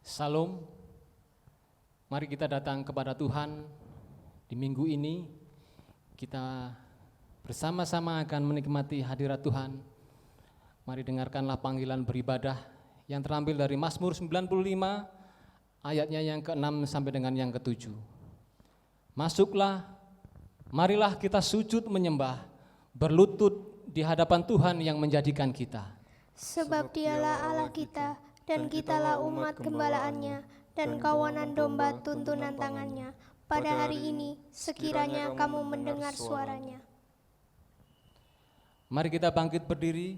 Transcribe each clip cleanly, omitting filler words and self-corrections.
Salam, mari kita datang kepada Tuhan di minggu ini. Kita bersama-sama akan menikmati hadirat Tuhan. Mari dengarkanlah panggilan beribadah yang terambil dari Mazmur 95 ayatnya yang ke-6 sampai dengan yang ke-7. Masuklah, marilah kita sujud menyembah, berlutut di hadapan Tuhan yang menjadikan kita. Sebab dialah Allah kita, dan kitalah umat gembalaannya, dan kawanan domba tuntunan tangannya. Pada hari ini, sekiranya kamu mendengar suaranya. Mari kita bangkit berdiri,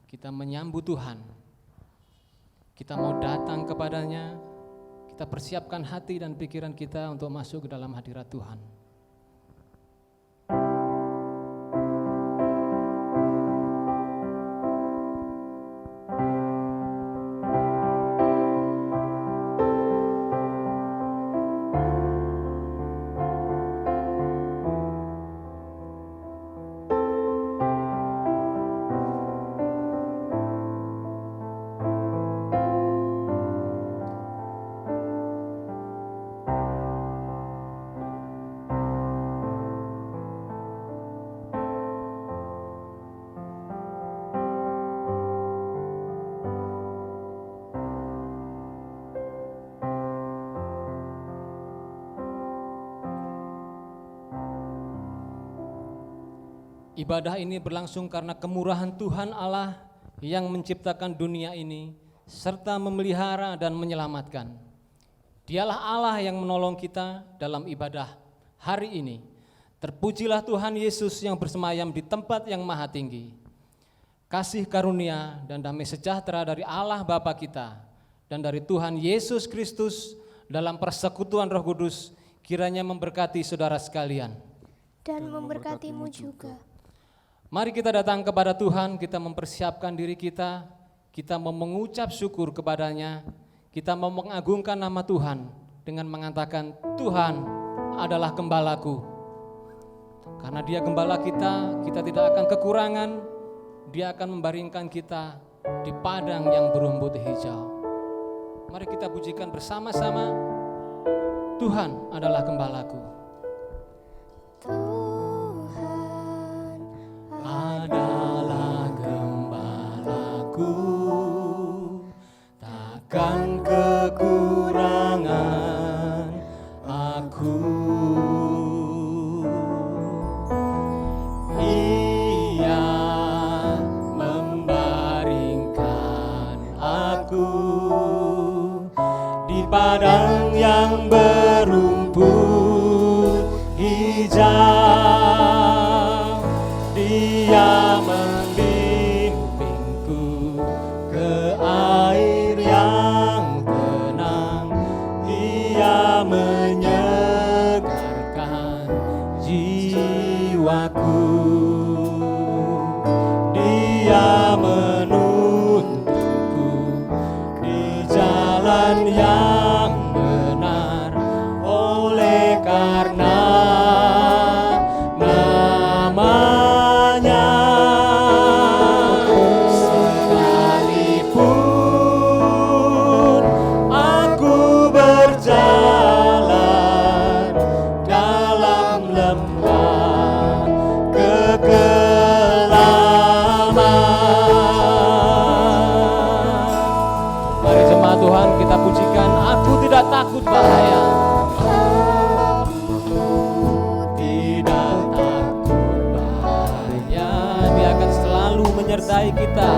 kita menyambut Tuhan. Kita mau datang kepadanya, kita persiapkan hati dan pikiran kita untuk masuk ke dalam hadirat Tuhan. Ibadah ini berlangsung karena kemurahan Tuhan Allah yang menciptakan dunia ini serta memelihara dan menyelamatkan. Dialah Allah yang menolong kita dalam ibadah hari ini. Terpujilah Tuhan Yesus yang bersemayam di tempat yang maha tinggi. Kasih karunia dan damai sejahtera dari Allah Bapa kita dan dari Tuhan Yesus Kristus dalam persekutuan Roh Kudus kiranya memberkati saudara sekalian Dan memberkatimu juga. Mari kita datang kepada Tuhan, kita mempersiapkan diri kita mau mengucap syukur kepadanya, kita mau mengagungkan nama Tuhan dengan mengatakan Tuhan adalah gembalaku. Karena Dia gembala kita tidak akan kekurangan, Dia akan membaringkan kita di padang yang berumput hijau. Mari kita pujikan bersama-sama, Tuhan adalah gembalaku. Adalah gembalaku, takkan kekurangan aku. Ia membaringkan aku di padang yang berumput hijau. Dia membimbingku ke air yang tenang. Dia menyegarkan jiwaku. Dia menuntunku di jalan yang benar. Oleh karena kita pujikan, aku tidak takut bahaya. Tidak takut bahaya, Dia akan selalu menyertai kita.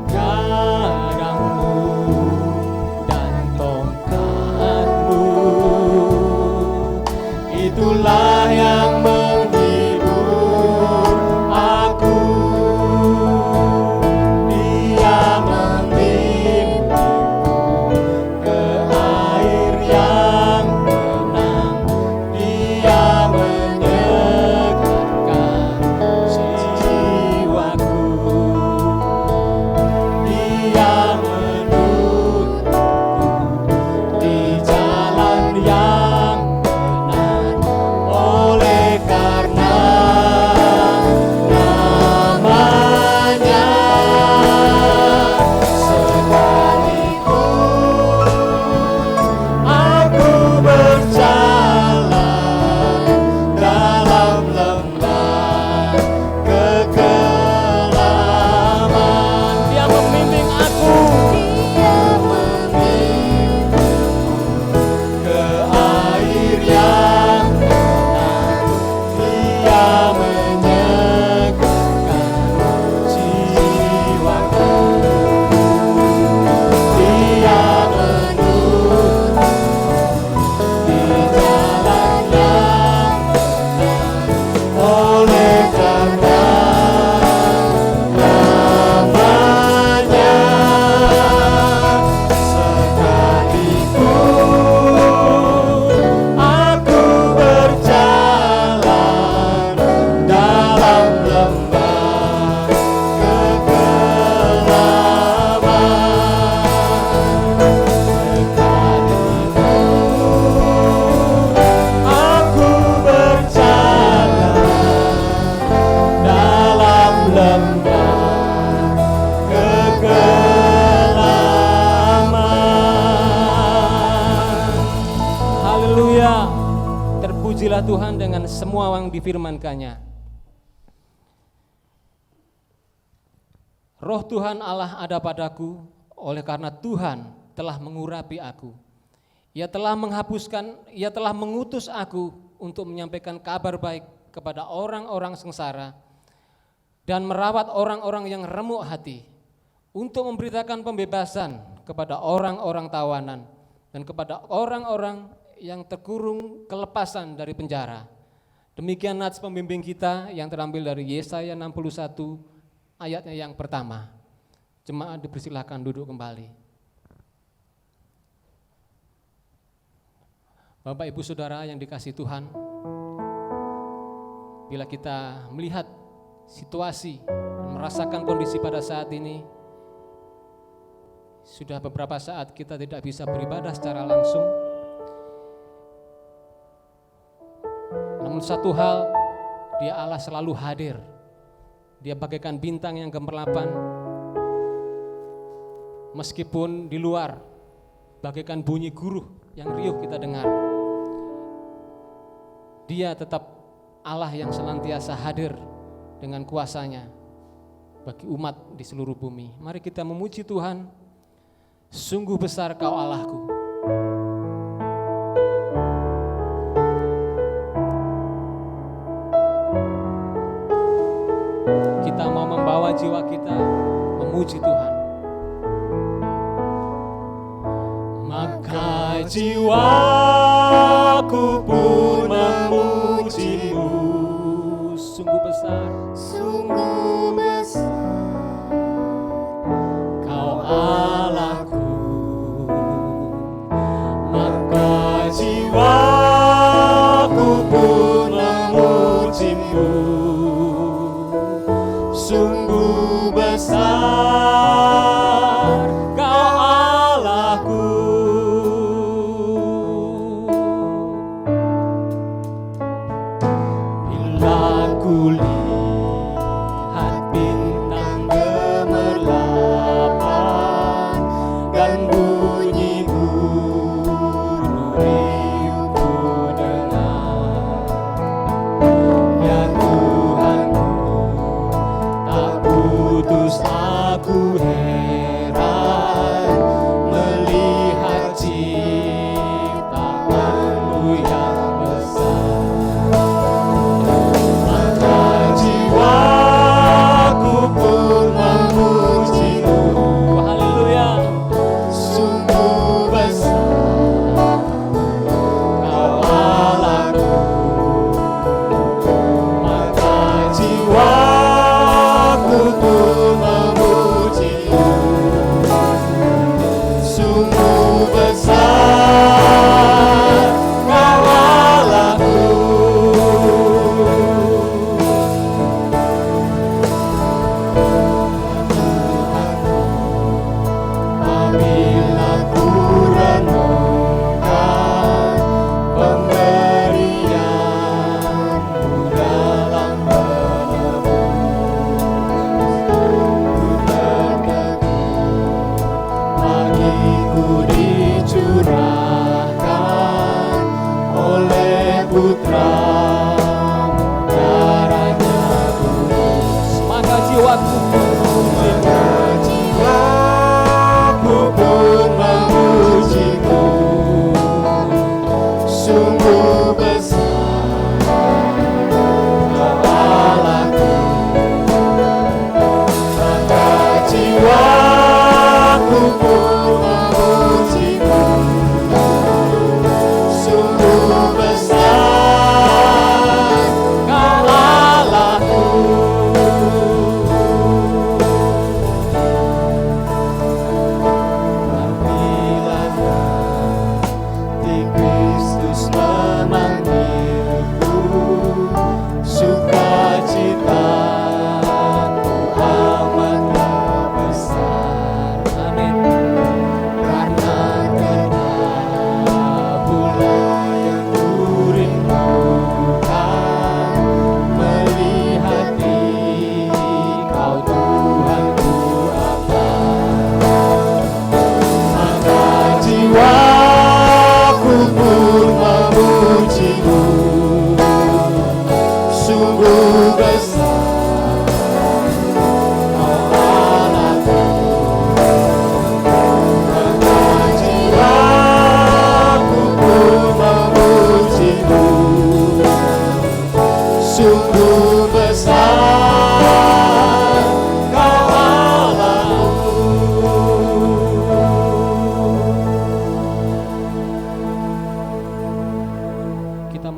Gadangmu dan tongkatmu, itulah yang Pujilah Tuhan dengan semua yang difirmankannya. Roh Tuhan Allah ada padaku, oleh karena Tuhan telah mengurapi aku. Ia telah mengutus aku untuk menyampaikan kabar baik kepada orang-orang sengsara dan merawat orang-orang yang remuk hati, untuk memberitakan pembebasan kepada orang-orang tawanan dan kepada orang-orang yang terkurung kelepasan dari penjara. Demikian nats pembimbing kita yang terambil dari Yesaya 61 ayatnya yang pertama. Jemaat dipersilahkan duduk kembali. Bapak Ibu Saudara yang dikasihi Tuhan, bila kita melihat situasi dan merasakan kondisi pada saat ini, sudah beberapa saat kita tidak bisa beribadah secara langsung. Namun satu hal, Dia Allah selalu hadir. Dia bagaikan bintang yang gemerlapan, meskipun di luar bagaikan bunyi guruh yang riuh kita dengar. Dia tetap Allah yang senantiasa hadir dengan kuasanya bagi umat di seluruh bumi. Mari kita memuji Tuhan. Sungguh besar Kau Allahku. Kita mau membawa jiwa kita memuji Tuhan. Maka jiwaku pun memuji-Mu. Sungguh besar, Sungguh besar Kau Allahku. Maka jiwaku pun memuji-Mu. Sungguh besar Kau Allahku. Bila ku lihat bintang gemerlapan dan bunyi guru riuh ku dengar, ya Tuhanku, tak putus aku heran melihat ciptaan-Mu yang besar. Maka jiwaku pun memuji-Mu. Haleluya. Sungguh besar Kau Allahku. Maka jiwaku pun memuji-Mu. Sungguh besar Kau Allahku. Apabila ku renungkan pemberian-Mu dalam penebus, ku terkagum bagiku dicurahkan oleh Putra-Mu, darahnya tulus. Maka jiwaku pun memuji-Mu. Sungguh besar Kau Allahku. Maka jiwaku pun memuji-Mu. Sungguh besar Kau Allahku. Apabila nanti Kristus memanggilku, sukacita-Mu amatlah besar. Amin.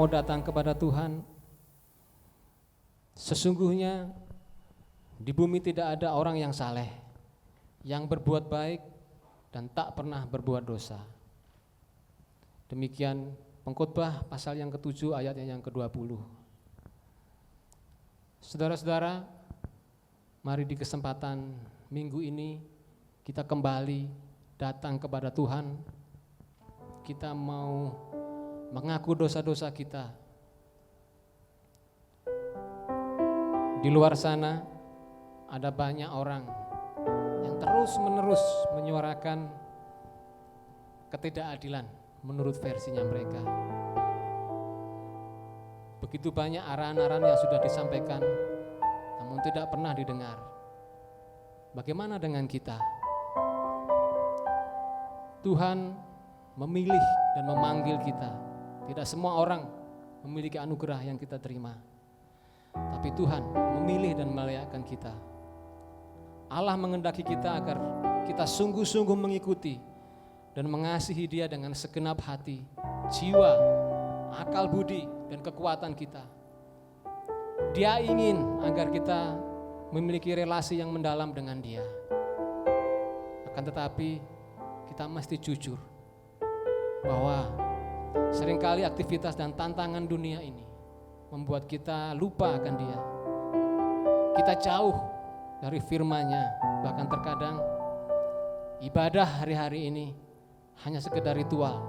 mau datang kepada Tuhan. Sesungguhnya di bumi tidak ada orang yang saleh, yang berbuat baik dan tak pernah berbuat dosa. Demikian Pengkhotbah pasal yang ke-7 ayatnya yang ke-20. Saudara-saudara, mari di kesempatan minggu ini kita kembali datang kepada Tuhan. Kita mau mengaku dosa-dosa kita. Di luar sana ada banyak orang yang terus-menerus menyuarakan ketidakadilan menurut versinya mereka. Begitu banyak arahan-arahan yang sudah disampaikan, namun tidak pernah didengar. Bagaimana dengan kita? Tuhan memilih dan memanggil kita. Tidak semua orang memiliki anugerah yang kita terima, tapi Tuhan memilih dan melayakkan kita. Allah mengendaki kita agar kita sungguh-sungguh mengikuti dan mengasihi Dia dengan segenap hati, jiwa, akal budi, dan kekuatan kita. Dia ingin agar kita memiliki relasi yang mendalam dengan Dia. Akan tetapi kita mesti jujur bahwa seringkali aktivitas dan tantangan dunia ini membuat kita lupa akan Dia. Kita jauh dari firman-Nya, bahkan terkadang ibadah hari-hari ini hanya sekedar ritual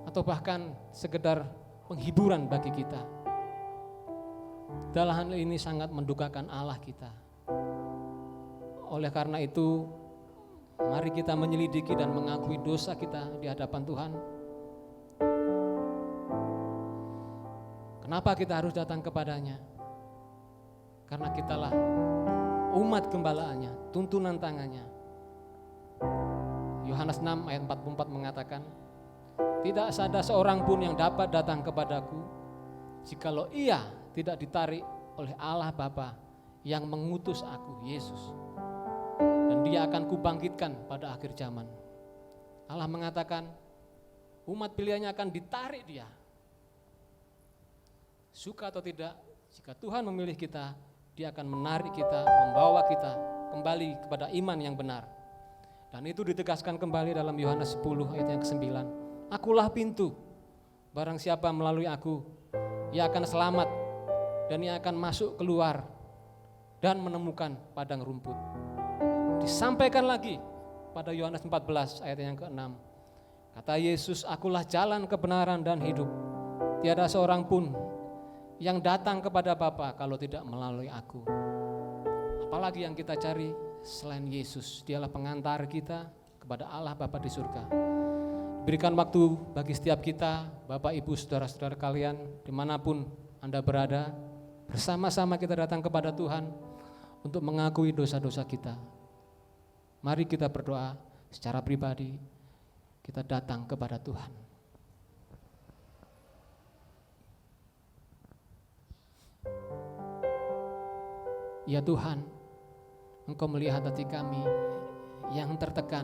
atau bahkan sekedar penghiburan bagi kita. Dalam hal ini sangat mendukakan Allah kita. Oleh karena itu, mari kita menyelidiki dan mengakui dosa kita di hadapan Tuhan. Kenapa kita harus datang kepadanya? Karena kitalah umat gembalaannya, tuntunan tangannya. Yohanes 6 ayat 44 mengatakan, tidak ada seorang pun yang dapat datang kepadaku jikalau ia tidak ditarik oleh Allah Bapa yang mengutus aku, Yesus. Dan Dia akan kubangkitkan pada akhir zaman. Allah mengatakan umat pilihannya akan ditarik Dia. Suka atau tidak, jika Tuhan memilih kita, Dia akan menarik kita, membawa kita kembali kepada iman yang benar. Dan itu ditegaskan kembali dalam Yohanes 10 ayat yang ke-9. Akulah pintu, barang siapa melalui aku, ia akan selamat dan ia akan masuk keluar dan menemukan padang rumput. Disampaikan lagi pada Yohanes 14 ayat yang ke-6. Kata Yesus, akulah jalan kebenaran dan hidup. Tiada seorang pun yang datang kepada Bapa kalau tidak melalui aku. Apalagi yang kita cari selain Yesus? Dialah pengantar kita kepada Allah Bapa di surga. Berikan waktu bagi setiap kita, Bapak, Ibu, saudara-saudara kalian, dimanapun Anda berada, bersama-sama kita datang kepada Tuhan untuk mengakui dosa-dosa kita. Mari kita berdoa secara pribadi, kita datang kepada Tuhan. Ya Tuhan, Engkau melihat hati kami yang tertekan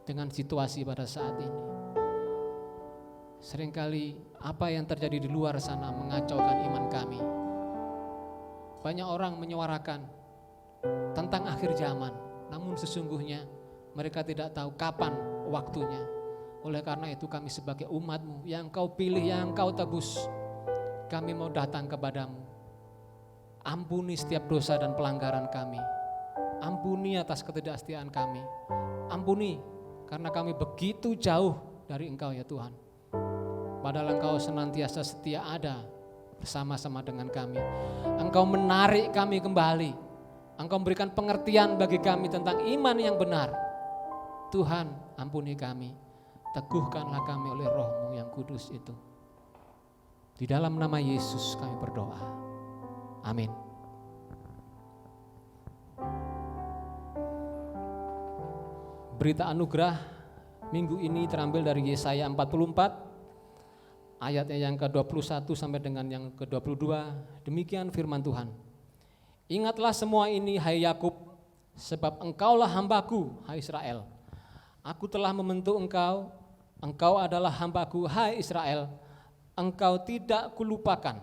dengan situasi pada saat ini. Seringkali apa yang terjadi di luar sana mengacaukan iman kami. Banyak orang menyuarakan tentang akhir zaman, namun sesungguhnya mereka tidak tahu kapan waktunya. Oleh karena itu kami sebagai umat-Mu yang Engkau pilih, yang Engkau tebus, kami mau datang kepadamu. Ampuni setiap dosa dan pelanggaran kami. Ampuni atas ketidaksetiaan kami. Ampuni karena kami begitu jauh dari Engkau ya Tuhan. Padahal Engkau senantiasa setia ada bersama-sama dengan kami. Engkau menarik kami kembali. Engkau memberikan pengertian bagi kami tentang iman yang benar. Tuhan, ampuni kami. Teguhkanlah kami oleh Roh-Mu yang kudus itu. Di dalam nama Yesus kami berdoa. Amin. Berita anugerah minggu ini terambil dari Yesaya 44 ayatnya yang ke-21 sampai dengan yang ke-22. Demikian firman Tuhan. Ingatlah semua ini hai Yakub, sebab engkaulah hambaku hai Israel. Aku telah membentuk engkau, engkau adalah hambaku hai Israel. Engkau tidak kulupakan.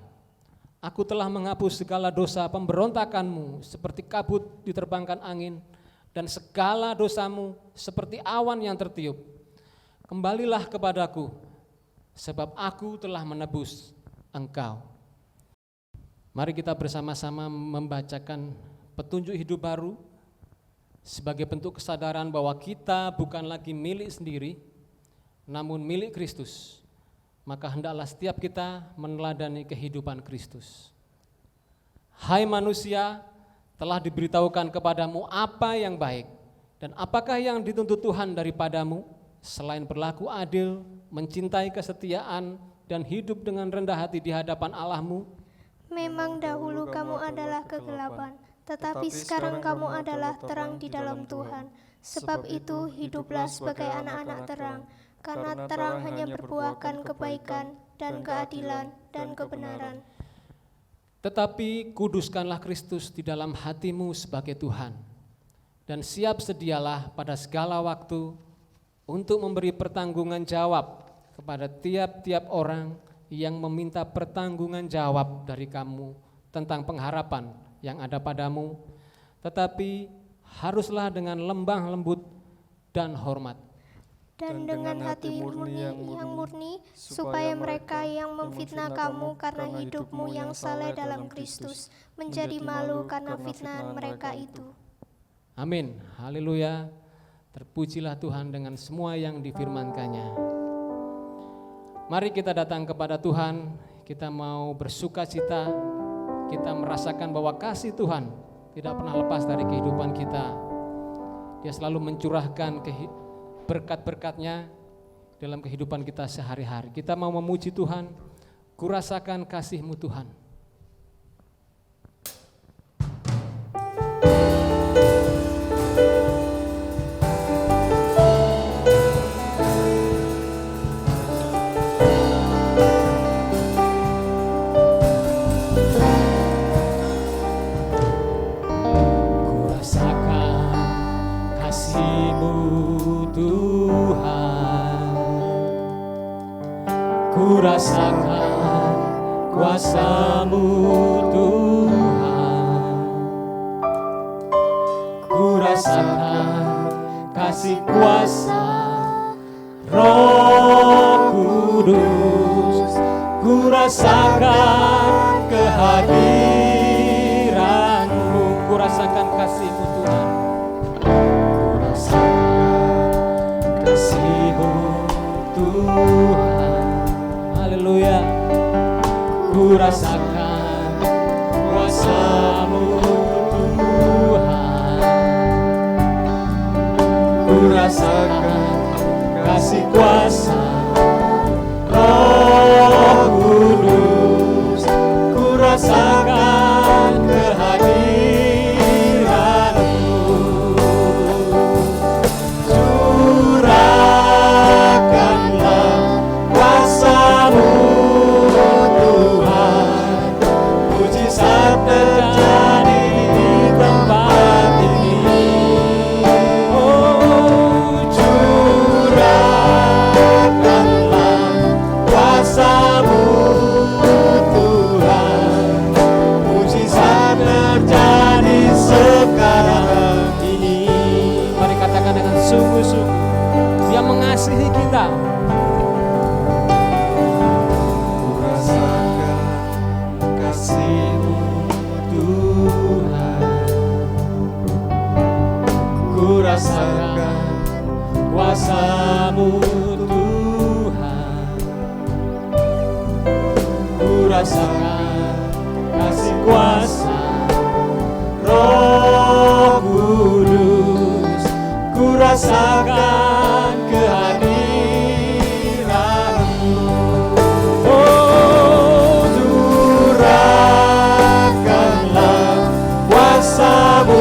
Aku telah menghapus segala dosa pemberontakanmu seperti kabut diterbangkan angin, dan segala dosamu seperti awan yang tertiup. Kembalilah kepadaku, sebab aku telah menebus engkau. Mari kita bersama-sama membacakan petunjuk hidup baru sebagai bentuk kesadaran bahwa kita bukan lagi milik sendiri, namun milik Kristus. Maka hendaklah setiap kita meneladani kehidupan Kristus. Hai manusia, telah diberitahukan kepadamu apa yang baik, dan apakah yang dituntut Tuhan daripadamu, selain berlaku adil, mencintai kesetiaan, dan hidup dengan rendah hati di hadapan Allahmu. Memang dahulu kamu adalah kegelapan, tetapi sekarang kamu adalah terang di dalam Tuhan. Sebab itu hiduplah sebagai anak-anak terang, karena terang hanya berbuahkan kebaikan dan keadilan dan kebenaran. Tetapi kuduskanlah Kristus di dalam hatimu sebagai Tuhan, dan siap sedialah pada segala waktu untuk memberi pertanggungan jawab kepada tiap-tiap orang yang meminta pertanggungan jawab dari kamu tentang pengharapan yang ada padamu, tetapi haruslah dengan lembah lembut dan hormat. Dan dengan hati yang murni, supaya mereka yang memfitnah kamu karena hidupmu yang saleh dalam Kristus menjadi malu karena fitnahan mereka itu. Amin, haleluya. Terpujilah Tuhan dengan semua yang difirman-Nya. Mari kita datang kepada Tuhan, kita mau bersuka cita, kita merasakan bahwa kasih Tuhan tidak pernah lepas dari kehidupan kita. Dia selalu mencurahkan berkat-berkat-Nya dalam kehidupan kita sehari-hari. Kita mau memuji Tuhan, kurasakan kasih-Mu Tuhan. Kurasakan kuasa-Mu Tuhan, kurasakan kasih kuasa Roh Kudus, kurasakan kehadiran-Mu, kurasakan kasih-Mu Tuhan, kurasakan kasih-Mu Tuhan. Haleluya. Kurasakan kuasa-Mu Tuhan, kurasakan kasih kuasa Roh Kudus, kurasakan kehadiran-Mu, curahkanlah kuasa-Mu Tuhan, mujizat terjadi di tempat ini. Oh, curahkanlah kuasa-Mu Tuhan, mujizat terjadi sekarang ini. Mari katakan dengan sungguh-sungguh, Dia mengasihi kita. Kurasakan kuasa-Mu Tuhan, kurasakan kasih kuasa Roh Kudus, kurasakan kehadiran-Mu. Oh, curahkanlah kuasa-Mu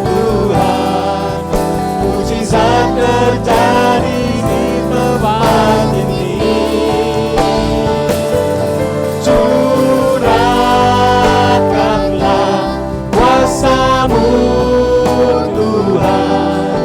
Tuhan, mujizat terjadi di tempat ini. Curahkanlah kuasa-Mu Tuhan,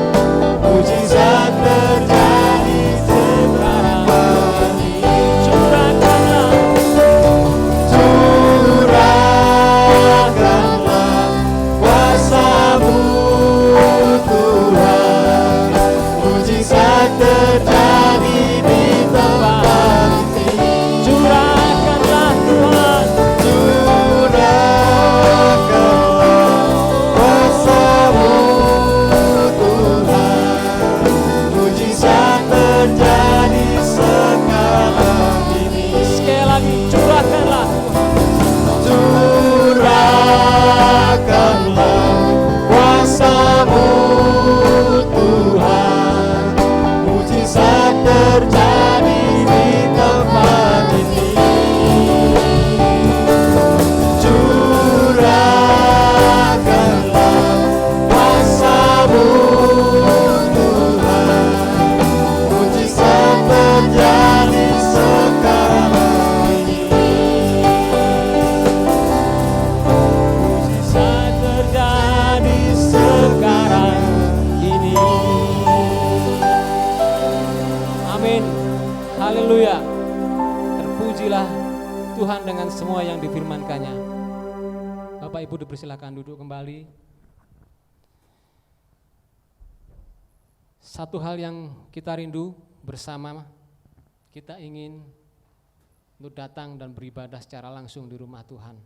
Haleluya. Terpujilah Tuhan dengan semua yang difirmankannya. Bapak Ibu dipersilakan duduk kembali. Satu hal yang kita rindu bersama, kita ingin untuk datang dan beribadah secara langsung di rumah Tuhan.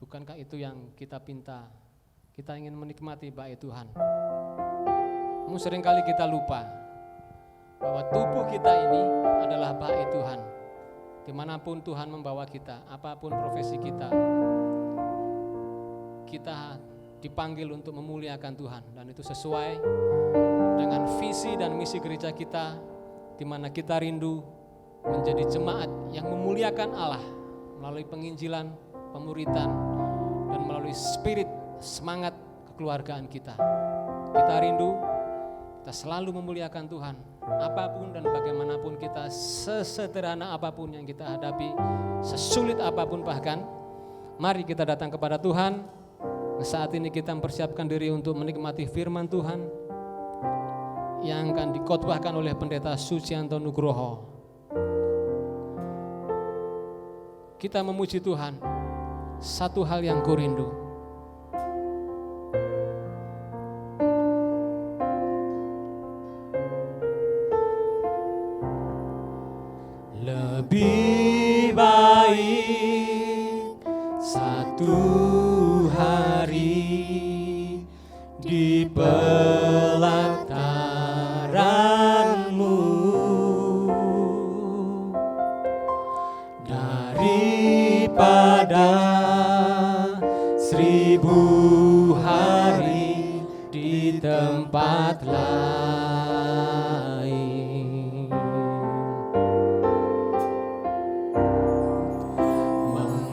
Bukankah itu yang kita pinta? Kita ingin menikmati bait Tuhan. Namun seringkali kita lupa bahwa tubuh kita ini adalah bait Tuhan. Dimanapun Tuhan membawa kita, apapun profesi kita, kita dipanggil untuk memuliakan Tuhan. Dan itu sesuai dengan visi dan misi gereja kita, di mana kita rindu menjadi jemaat yang memuliakan Allah melalui penginjilan, pemuritan, dan melalui spirit semangat kekeluargaan kita. Kita rindu, kita selalu memuliakan Tuhan. Apapun dan bagaimanapun kita, sesederhana apapun yang kita hadapi, sesulit apapun bahkan, mari kita datang kepada Tuhan. Saat ini kita mempersiapkan diri untuk menikmati firman Tuhan yang akan dikotbahkan oleh Pendeta Sucianto Nugroho. Kita memuji Tuhan, satu hal yang kurindu. Lebih baik satu hari di pelataran-Mu daripada 1000 hari di tempat lain.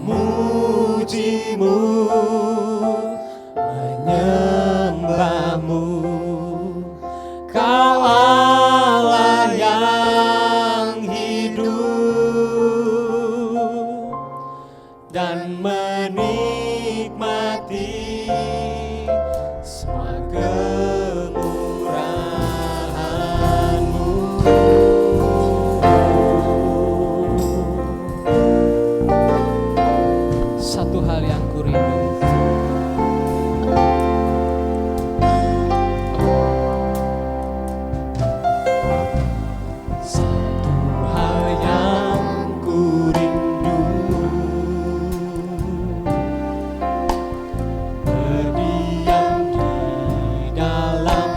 Memuji-Mu, menyembah-Mu, Kau Allah yang hidup, dan menikmati semua kemurahan-Mu. Satu hal yang kurindu, satu hal yang kurindu, berdiam di dalam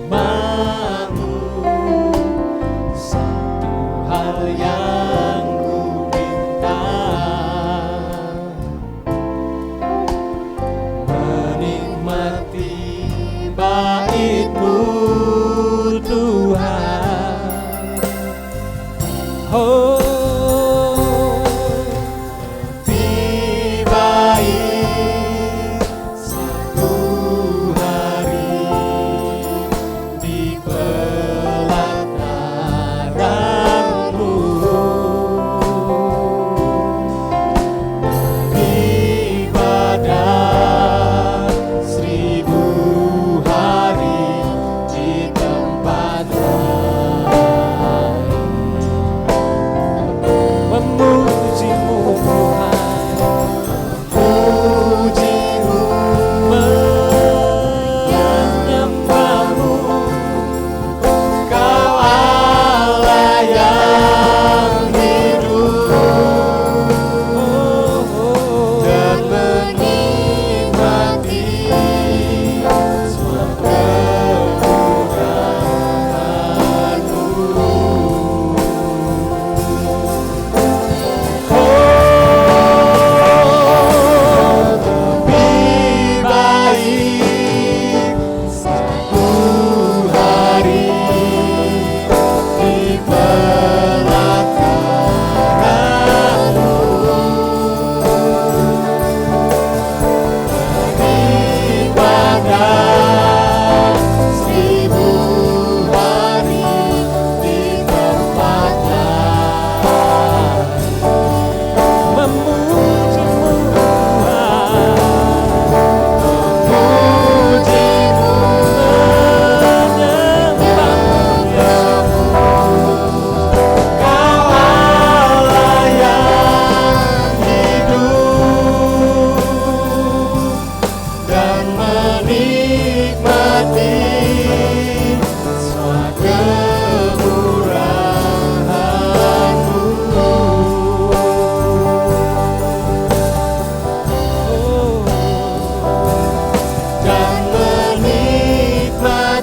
rumah-Mu. Satu hal yang ku minta, menikmati bait-Mu Tuhan. Oh, lebih baik satu hari di pelataran-Mu daripada 1000 hari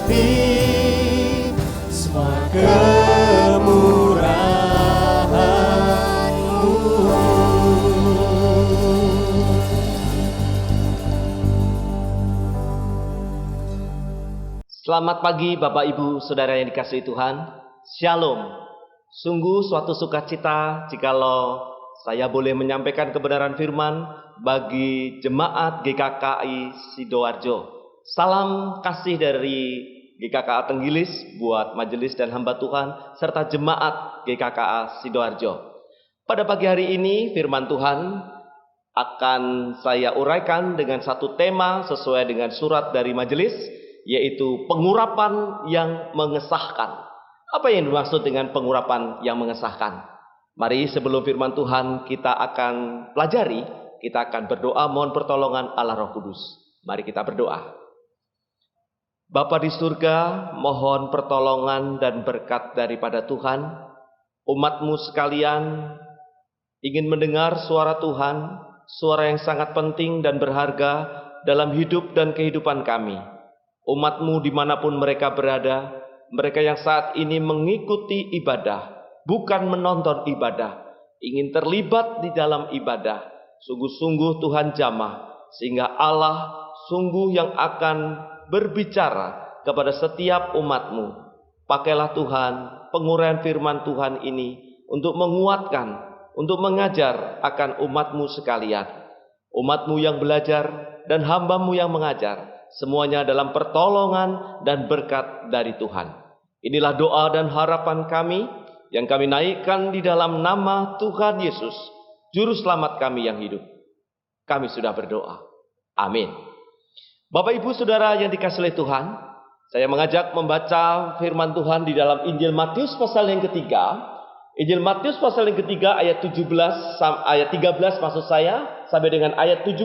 mengerti semua kemurahan-Mu. Selamat pagi Bapak Ibu Saudara yang dikasihi Tuhan. Shalom. Sungguh suatu sukacita jikalau saya boleh menyampaikan kebenaran firman bagi jemaat GKKI Sidoarjo. Salam kasih dari GKKA Tenggilis buat majelis dan hamba Tuhan serta jemaat GKKA Sidoarjo. Pada pagi hari ini firman Tuhan akan saya uraikan dengan satu tema sesuai dengan surat dari majelis, yaitu pengurapan yang mengesahkan. Apa yang dimaksud dengan pengurapan yang mengesahkan? Mari sebelum firman Tuhan kita akan pelajari, kita akan berdoa mohon pertolongan Allah Roh Kudus. Mari kita berdoa. Bapa di surga, mohon pertolongan dan berkat daripada Tuhan. Umat-Mu sekalian ingin mendengar suara Tuhan, suara yang sangat penting dan berharga dalam hidup dan kehidupan kami. Umat-Mu dimanapun mereka berada, mereka yang saat ini mengikuti ibadah, bukan menonton ibadah, ingin terlibat di dalam ibadah. Sungguh-sungguh Tuhan jamah, sehingga Allah sungguh yang akan berbicara kepada setiap umat-Mu. Pakailah Tuhan penguraian firman Tuhan ini untuk menguatkan, untuk mengajar akan umat-Mu sekalian. Umat-Mu yang belajar dan hamba-Mu yang mengajar, semuanya dalam pertolongan dan berkat dari Tuhan. Inilah doa dan harapan kami yang kami naikkan di dalam nama Tuhan Yesus, Juru Selamat kami yang hidup. Kami sudah berdoa. Amin. Bapak Ibu Saudara yang dikasihi oleh Tuhan, saya mengajak membaca firman Tuhan di dalam Injil Matius pasal yang ketiga. Injil Matius pasal yang ketiga ayat 13 maksud saya, sampai dengan ayat 17.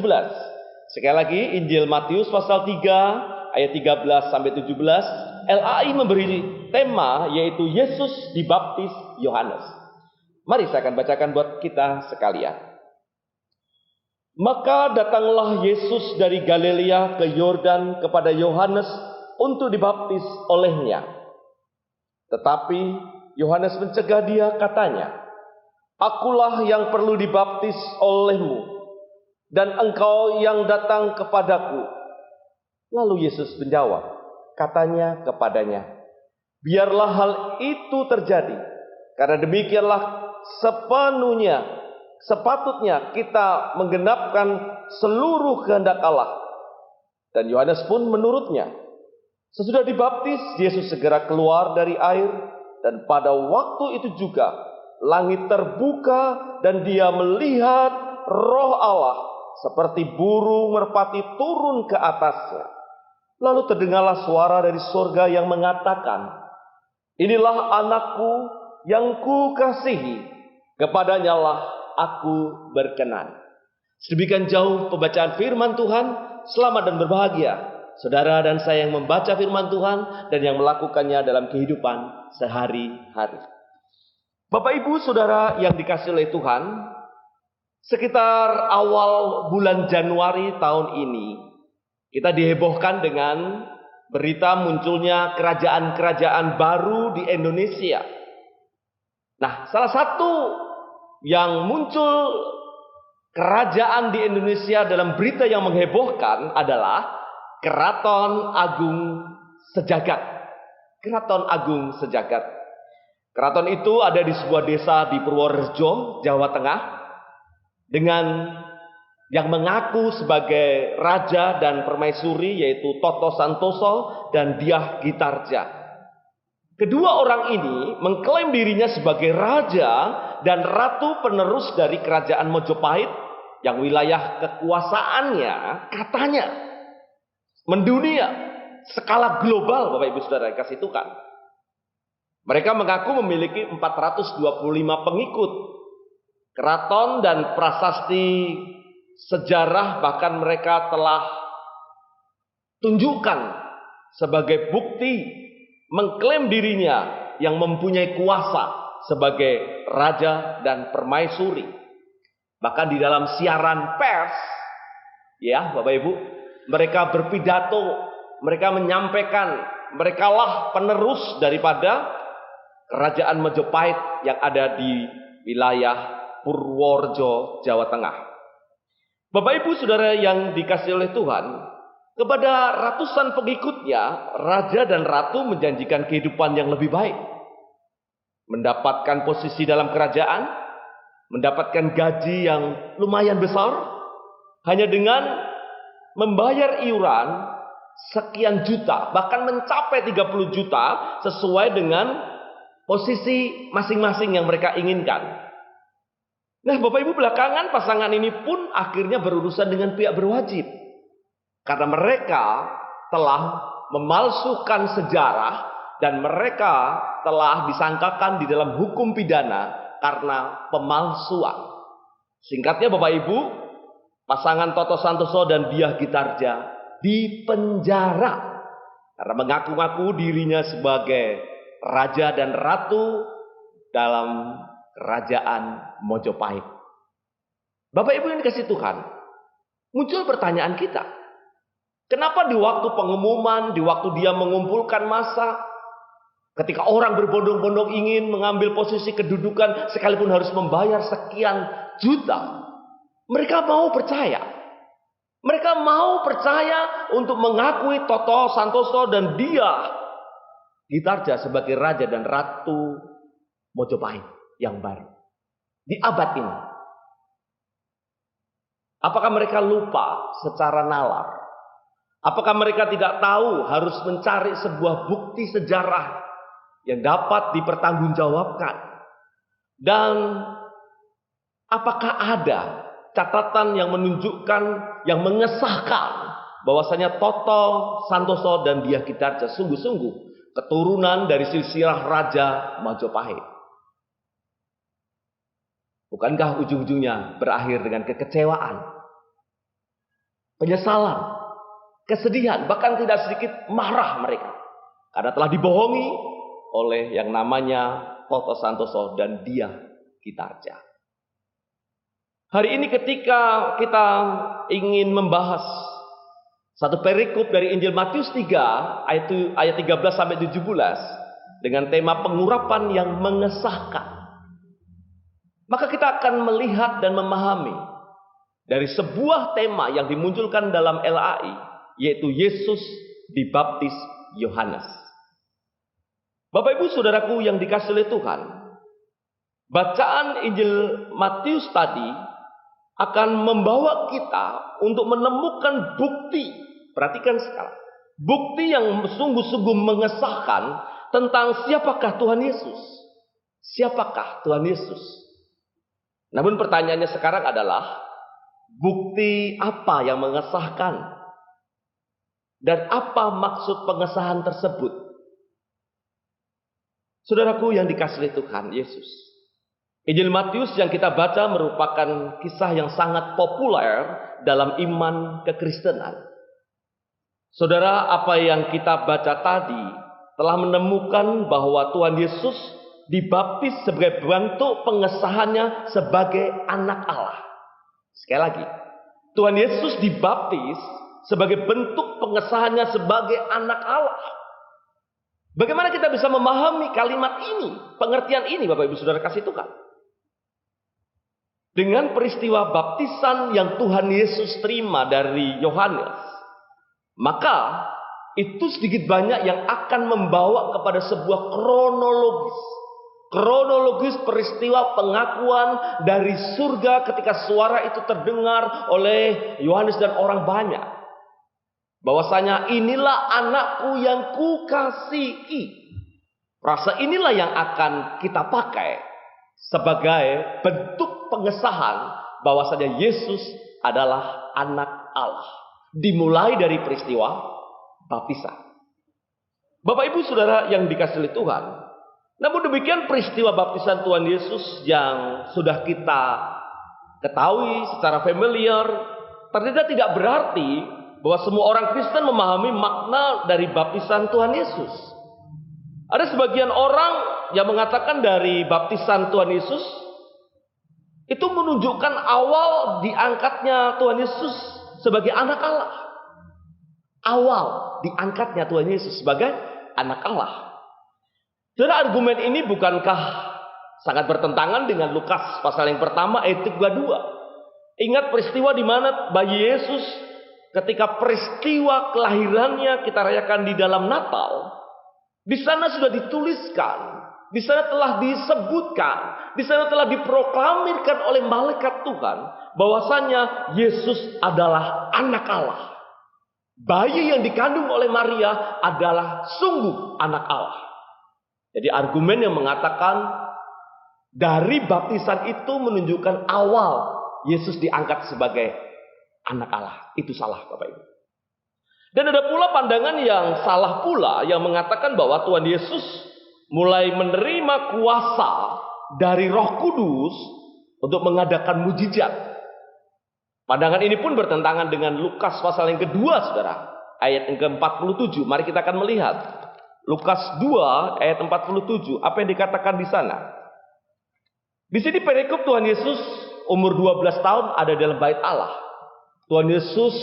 Sekali lagi, Injil Matius pasal 3 ayat 13 sampai 17. LAI memberi tema yaitu Yesus dibaptis Yohanes. Mari saya akan bacakan buat kita sekalian. Maka datanglah Yesus dari Galilea ke Yordan kepada Yohanes untuk dibaptis olehnya. Tetapi Yohanes mencegah dia, katanya, "Akulah yang perlu dibaptis olehmu, dan engkau yang datang kepadaku." Lalu Yesus menjawab, katanya kepadanya, "Biarlah hal itu terjadi, karena demikianlah sepatutnya kita menggenapkan seluruh kehendak Allah." Dan Yohanes pun menurutnya. Sesudah dibaptis, Yesus segera keluar dari air, dan pada waktu itu juga langit terbuka dan dia melihat Roh Allah seperti burung merpati turun ke atasnya. Lalu terdengarlah suara dari surga yang mengatakan, "Inilah anakku yang kukasihi, kepadanya lah aku berkenan." Sedemikian jauh pembacaan firman Tuhan. Selamat dan berbahagia saudara dan saya yang membaca firman Tuhan dan yang melakukannya dalam kehidupan sehari-hari. Bapak Ibu Saudara yang dikasihi oleh Tuhan, sekitar awal bulan Januari tahun ini, kita dihebohkan dengan berita munculnya kerajaan-kerajaan baru di Indonesia. Nah, salah satu yang muncul kerajaan di Indonesia dalam berita yang menghebohkan adalah Keraton Agung Sejagat. Keraton Agung Sejagat. Keraton itu ada di sebuah desa di Purworejo, Jawa Tengah, dengan yang mengaku sebagai raja dan permaisuri, yaitu Toto Santoso dan Dyah Gitarja. Kedua orang ini mengklaim dirinya sebagai raja dan ratu penerus dari kerajaan Mojopahit, yang wilayah kekuasaannya katanya mendunia, skala global. Bapak Ibu Saudara kasih Tuhan. Mereka mengaku memiliki 425 pengikut. Keraton dan prasasti sejarah bahkan mereka telah tunjukkan sebagai bukti mengklaim dirinya yang mempunyai kuasa sebagai raja dan permaisuri. Bahkan di dalam siaran pers, ya Bapak Ibu, mereka berpidato, mereka menyampaikan merekalah penerus daripada kerajaan Majapahit yang ada di wilayah Purworejo, Jawa Tengah. Bapak Ibu Saudara yang dikasihi oleh Tuhan, kepada ratusan pengikutnya, raja dan ratu menjanjikan kehidupan yang lebih baik. Mendapatkan posisi dalam kerajaan, mendapatkan gaji yang lumayan besar, hanya dengan membayar iuran sekian juta, bahkan mencapai 30 juta sesuai dengan posisi masing-masing yang mereka inginkan. Nah, Bapak Ibu, belakangan pasangan ini pun akhirnya berurusan dengan pihak berwajib. Karena mereka telah memalsukan sejarah dan mereka telah disangkakan di dalam hukum pidana karena pemalsuan. Singkatnya Bapak Ibu, pasangan Toto Santoso dan Diah Gitarja dipenjara karena mengaku-ngaku dirinya sebagai raja dan ratu dalam kerajaan Mojopahit. Bapak Ibu yang dikasihi Tuhan, muncul pertanyaan kita. Kenapa di waktu pengumuman, di waktu dia mengumpulkan massa, ketika orang berbondong-bondong ingin mengambil posisi kedudukan sekalipun harus membayar sekian juta, mereka mau percaya. Mereka mau percaya untuk mengakui Toto Santoso dan Diah Gitarja sebagai raja dan ratu Mojopahit yang baru di abad ini. Apakah mereka lupa secara nalar? Apakah mereka tidak tahu harus mencari sebuah bukti sejarah yang dapat dipertanggungjawabkan? Dan apakah ada catatan yang menunjukkan, yang mengesahkan bahwasanya Toto Santoso dan Diah Gitarja sungguh-sungguh keturunan dari silsilah Raja Majapahit? Bukankah ujung-ujungnya berakhir dengan kekecewaan, penyesalan, kesedihan, bahkan tidak sedikit marah mereka karena telah dibohongi oleh yang namanya Toto Santoso dan Diah Gitarja. Hari ini ketika kita ingin membahas satu perikop dari Injil Matius 3 ayat 13 sampai 17 dengan tema pengurapan yang mengesahkan, maka kita akan melihat dan memahami dari sebuah tema yang dimunculkan dalam LAI, yaitu Yesus dibaptis Yohanes. Bapak Ibu Saudaraku yang dikasihi oleh Tuhan, bacaan Injil Matius tadi akan membawa kita untuk menemukan bukti. Perhatikan sekarang, bukti yang sungguh-sungguh mengesahkan tentang siapakah Tuhan Yesus. Siapakah Tuhan Yesus? Namun pertanyaannya sekarang adalah, bukti apa yang mengesahkan? Dan apa maksud pengesahan tersebut? Saudaraku yang dikasihi Tuhan Yesus, Injil Matius yang kita baca merupakan kisah yang sangat populer dalam iman kekristenan. Saudara, apa yang kita baca tadi telah menemukan bahwa Tuhan Yesus dibaptis sebagai bentuk pengesahannya sebagai anak Allah. Sekali lagi, Tuhan Yesus dibaptis sebagai bentuk pengesahannya sebagai anak Allah. Bagaimana kita bisa memahami kalimat ini, pengertian ini, Bapak Ibu Saudara kasih Tuhan? Dengan peristiwa baptisan yang Tuhan Yesus terima dari Yohanes, maka itu sedikit banyak yang akan membawa kepada sebuah kronologis peristiwa pengakuan dari surga ketika suara itu terdengar oleh Yohanes dan orang banyak, bahwasanya inilah anakku yang kukasihi. Rasa inilah yang akan kita pakai sebagai bentuk pengesahan bahwasanya Yesus adalah anak Allah, dimulai dari peristiwa baptisan. Bapak Ibu Saudara yang dikasihi Tuhan, namun demikian peristiwa baptisan Tuhan Yesus yang sudah kita ketahui secara familiar, ternyata tidak berarti bahwa semua orang Kristen memahami makna dari baptisan Tuhan Yesus. Ada sebagian orang yang mengatakan dari baptisan Tuhan Yesus itu menunjukkan awal diangkatnya Tuhan Yesus sebagai anak Allah. Awal diangkatnya Tuhan Yesus sebagai anak Allah. Saudara, argumen ini bukankah sangat bertentangan dengan Lukas pasal yang pertama ayat 32? Ingat peristiwa di mana bayi Yesus ketika peristiwa kelahirannya kita rayakan di dalam Natal. Di sana sudah dituliskan, di sana telah disebutkan, di sana telah diproklamirkan oleh malaikat Tuhan bahwasanya Yesus adalah anak Allah. Bayi yang dikandung oleh Maria adalah sungguh anak Allah. Jadi argumen yang mengatakan dari baptisan itu menunjukkan awal Yesus diangkat sebagai anak Allah. Itu salah, Bapak Ibu. Dan ada pula pandangan yang salah pula yang mengatakan bahwa Tuhan Yesus mulai menerima kuasa dari Roh Kudus untuk mengadakan mujizat. Pandangan ini pun bertentangan dengan Lukas pasal yang kedua, saudara. Ayat yang ke-47. Mari kita akan melihat. Lukas 2 ayat 47. Apa yang dikatakan di sana? Di sini perikop Tuhan Yesus umur 12 tahun ada dalam bait Allah. Tuhan Yesus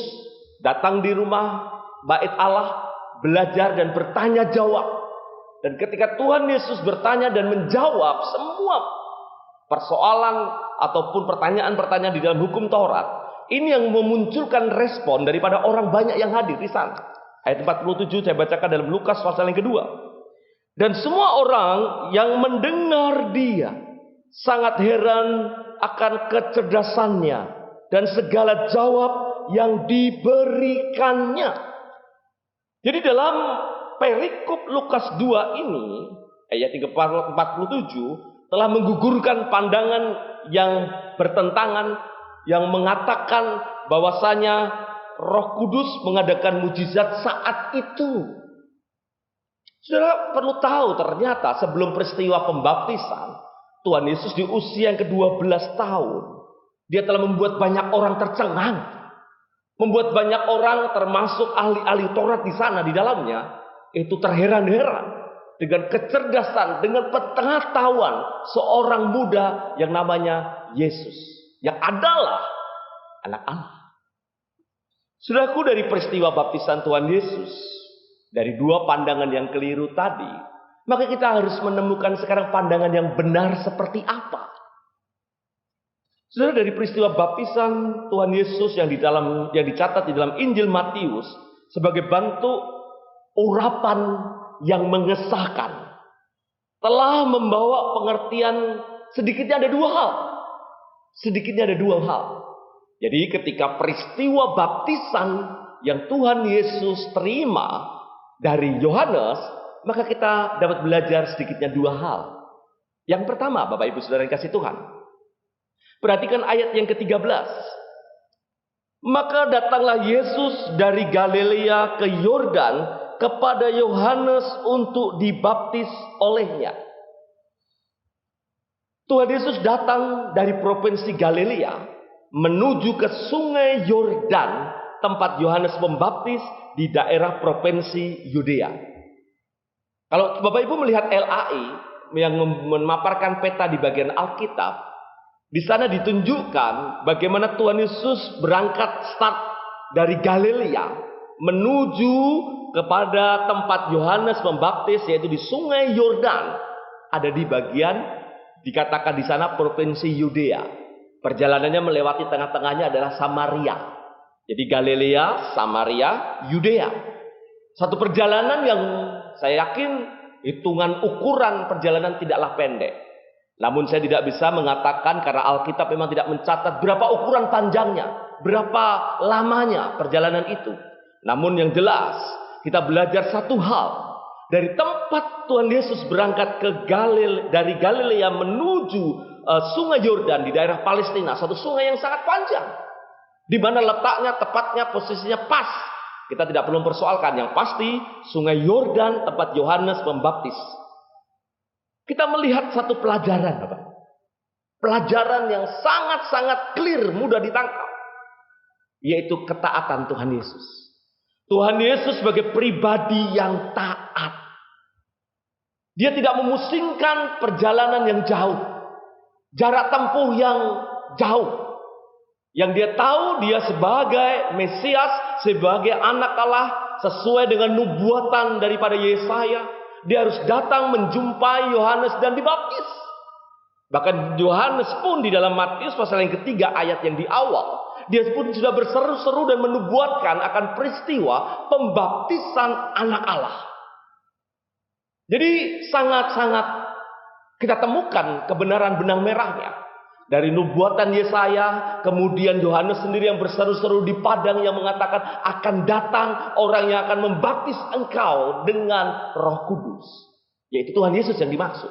datang di rumah bait Allah, belajar dan bertanya jawab. Dan ketika Tuhan Yesus bertanya dan menjawab semua persoalan ataupun pertanyaan-pertanyaan di dalam hukum Taurat, ini yang memunculkan respon daripada orang banyak yang hadir di sana. Ayat 47 saya bacakan dalam Lukas pasal yang kedua. Dan semua orang yang mendengar dia sangat heran akan kecerdasannya dan segala jawab yang diberikannya. Jadi dalam perikop Lukas 2 ini, ayat 47 telah menggugurkan pandangan yang bertentangan, yang mengatakan bahwasanya Roh Kudus mengadakan mujizat saat itu. Saudara perlu tahu ternyata sebelum peristiwa pembaptisan, Tuhan Yesus di usia yang ke-12 tahun, dia telah membuat banyak orang tercengang. Membuat banyak orang termasuk ahli-ahli Taurat di sana di dalamnya itu terheran-heran dengan kecerdasan, dengan pengetahuan seorang muda yang namanya Yesus, yang adalah anak Allah. Saudaraku, dari peristiwa baptisan Tuhan Yesus, dari dua pandangan yang keliru tadi, maka kita harus menemukan sekarang pandangan yang benar seperti apa. Saudara, dari peristiwa baptisan Tuhan Yesus yang dicatat di dalam Injil Matius sebagai bentuk urapan yang mengesahkan, telah membawa pengertian sedikitnya ada dua hal. Jadi ketika peristiwa baptisan yang Tuhan Yesus terima dari Yohanes, maka kita dapat belajar sedikitnya dua hal. Yang pertama, Bapak Ibu Saudara yang kasih Tuhan, perhatikan ayat yang ke-13. Maka datanglah Yesus dari Galilea ke Yordan kepada Yohanes untuk dibaptis olehnya. Tuhan Yesus datang dari provinsi Galilea menuju ke sungai Yordan, tempat Yohanes Pembaptis di daerah provinsi Yudea. Kalau Bapak Ibu melihat LAI yang memaparkan peta di bagian Alkitab, di sana ditunjukkan bagaimana Tuhan Yesus berangkat start dari Galilea menuju kepada tempat Yohanes Pembaptis, yaitu di sungai Yordan, ada di bagian dikatakan di sana provinsi Yudea. Perjalanannya melewati tengah-tengahnya adalah Samaria. Jadi Galilea, Samaria, Yudea. Satu perjalanan yang saya yakin hitungan ukuran perjalanan tidaklah pendek. Namun saya tidak bisa mengatakan karena Alkitab memang tidak mencatat berapa ukuran panjangnya, berapa lamanya perjalanan itu. Namun yang jelas kita belajar satu hal. Dari tempat Tuhan Yesus berangkat dari Galilea menuju sungai Yordan di daerah Palestina, satu sungai yang sangat panjang, di mana letaknya, tepatnya, posisinya pas. Kita tidak perlu mempersoalkan, yang pasti sungai Yordan tempat Yohanes Pembaptis. Kita melihat satu pelajaran, Bapak. Pelajaran yang sangat-sangat clear, mudah ditangkap, yaitu ketaatan Tuhan Yesus. Tuhan Yesus sebagai pribadi yang taat. Dia tidak memusingkan perjalanan yang jauh, jarak tempuh yang jauh. Yang dia tahu dia sebagai Mesias, sebagai anak Allah, sesuai dengan nubuatan daripada Yesaya. Dia harus datang menjumpai Yohanes dan dibaptis. Bahkan Yohanes pun di dalam Matius pasal yang ketiga ayat yang di awal, dia pun sudah berseru-seru dan menubuatkan akan peristiwa pembaptisan anak Allah. Jadi sangat-sangat kita temukan kebenaran benang merahnya. Dari nubuatan Yesaya, kemudian Yohanes sendiri yang berseru-seru di padang yang mengatakan akan datang orang yang akan membaptis engkau dengan Roh Kudus. Yaitu Tuhan Yesus yang dimaksud.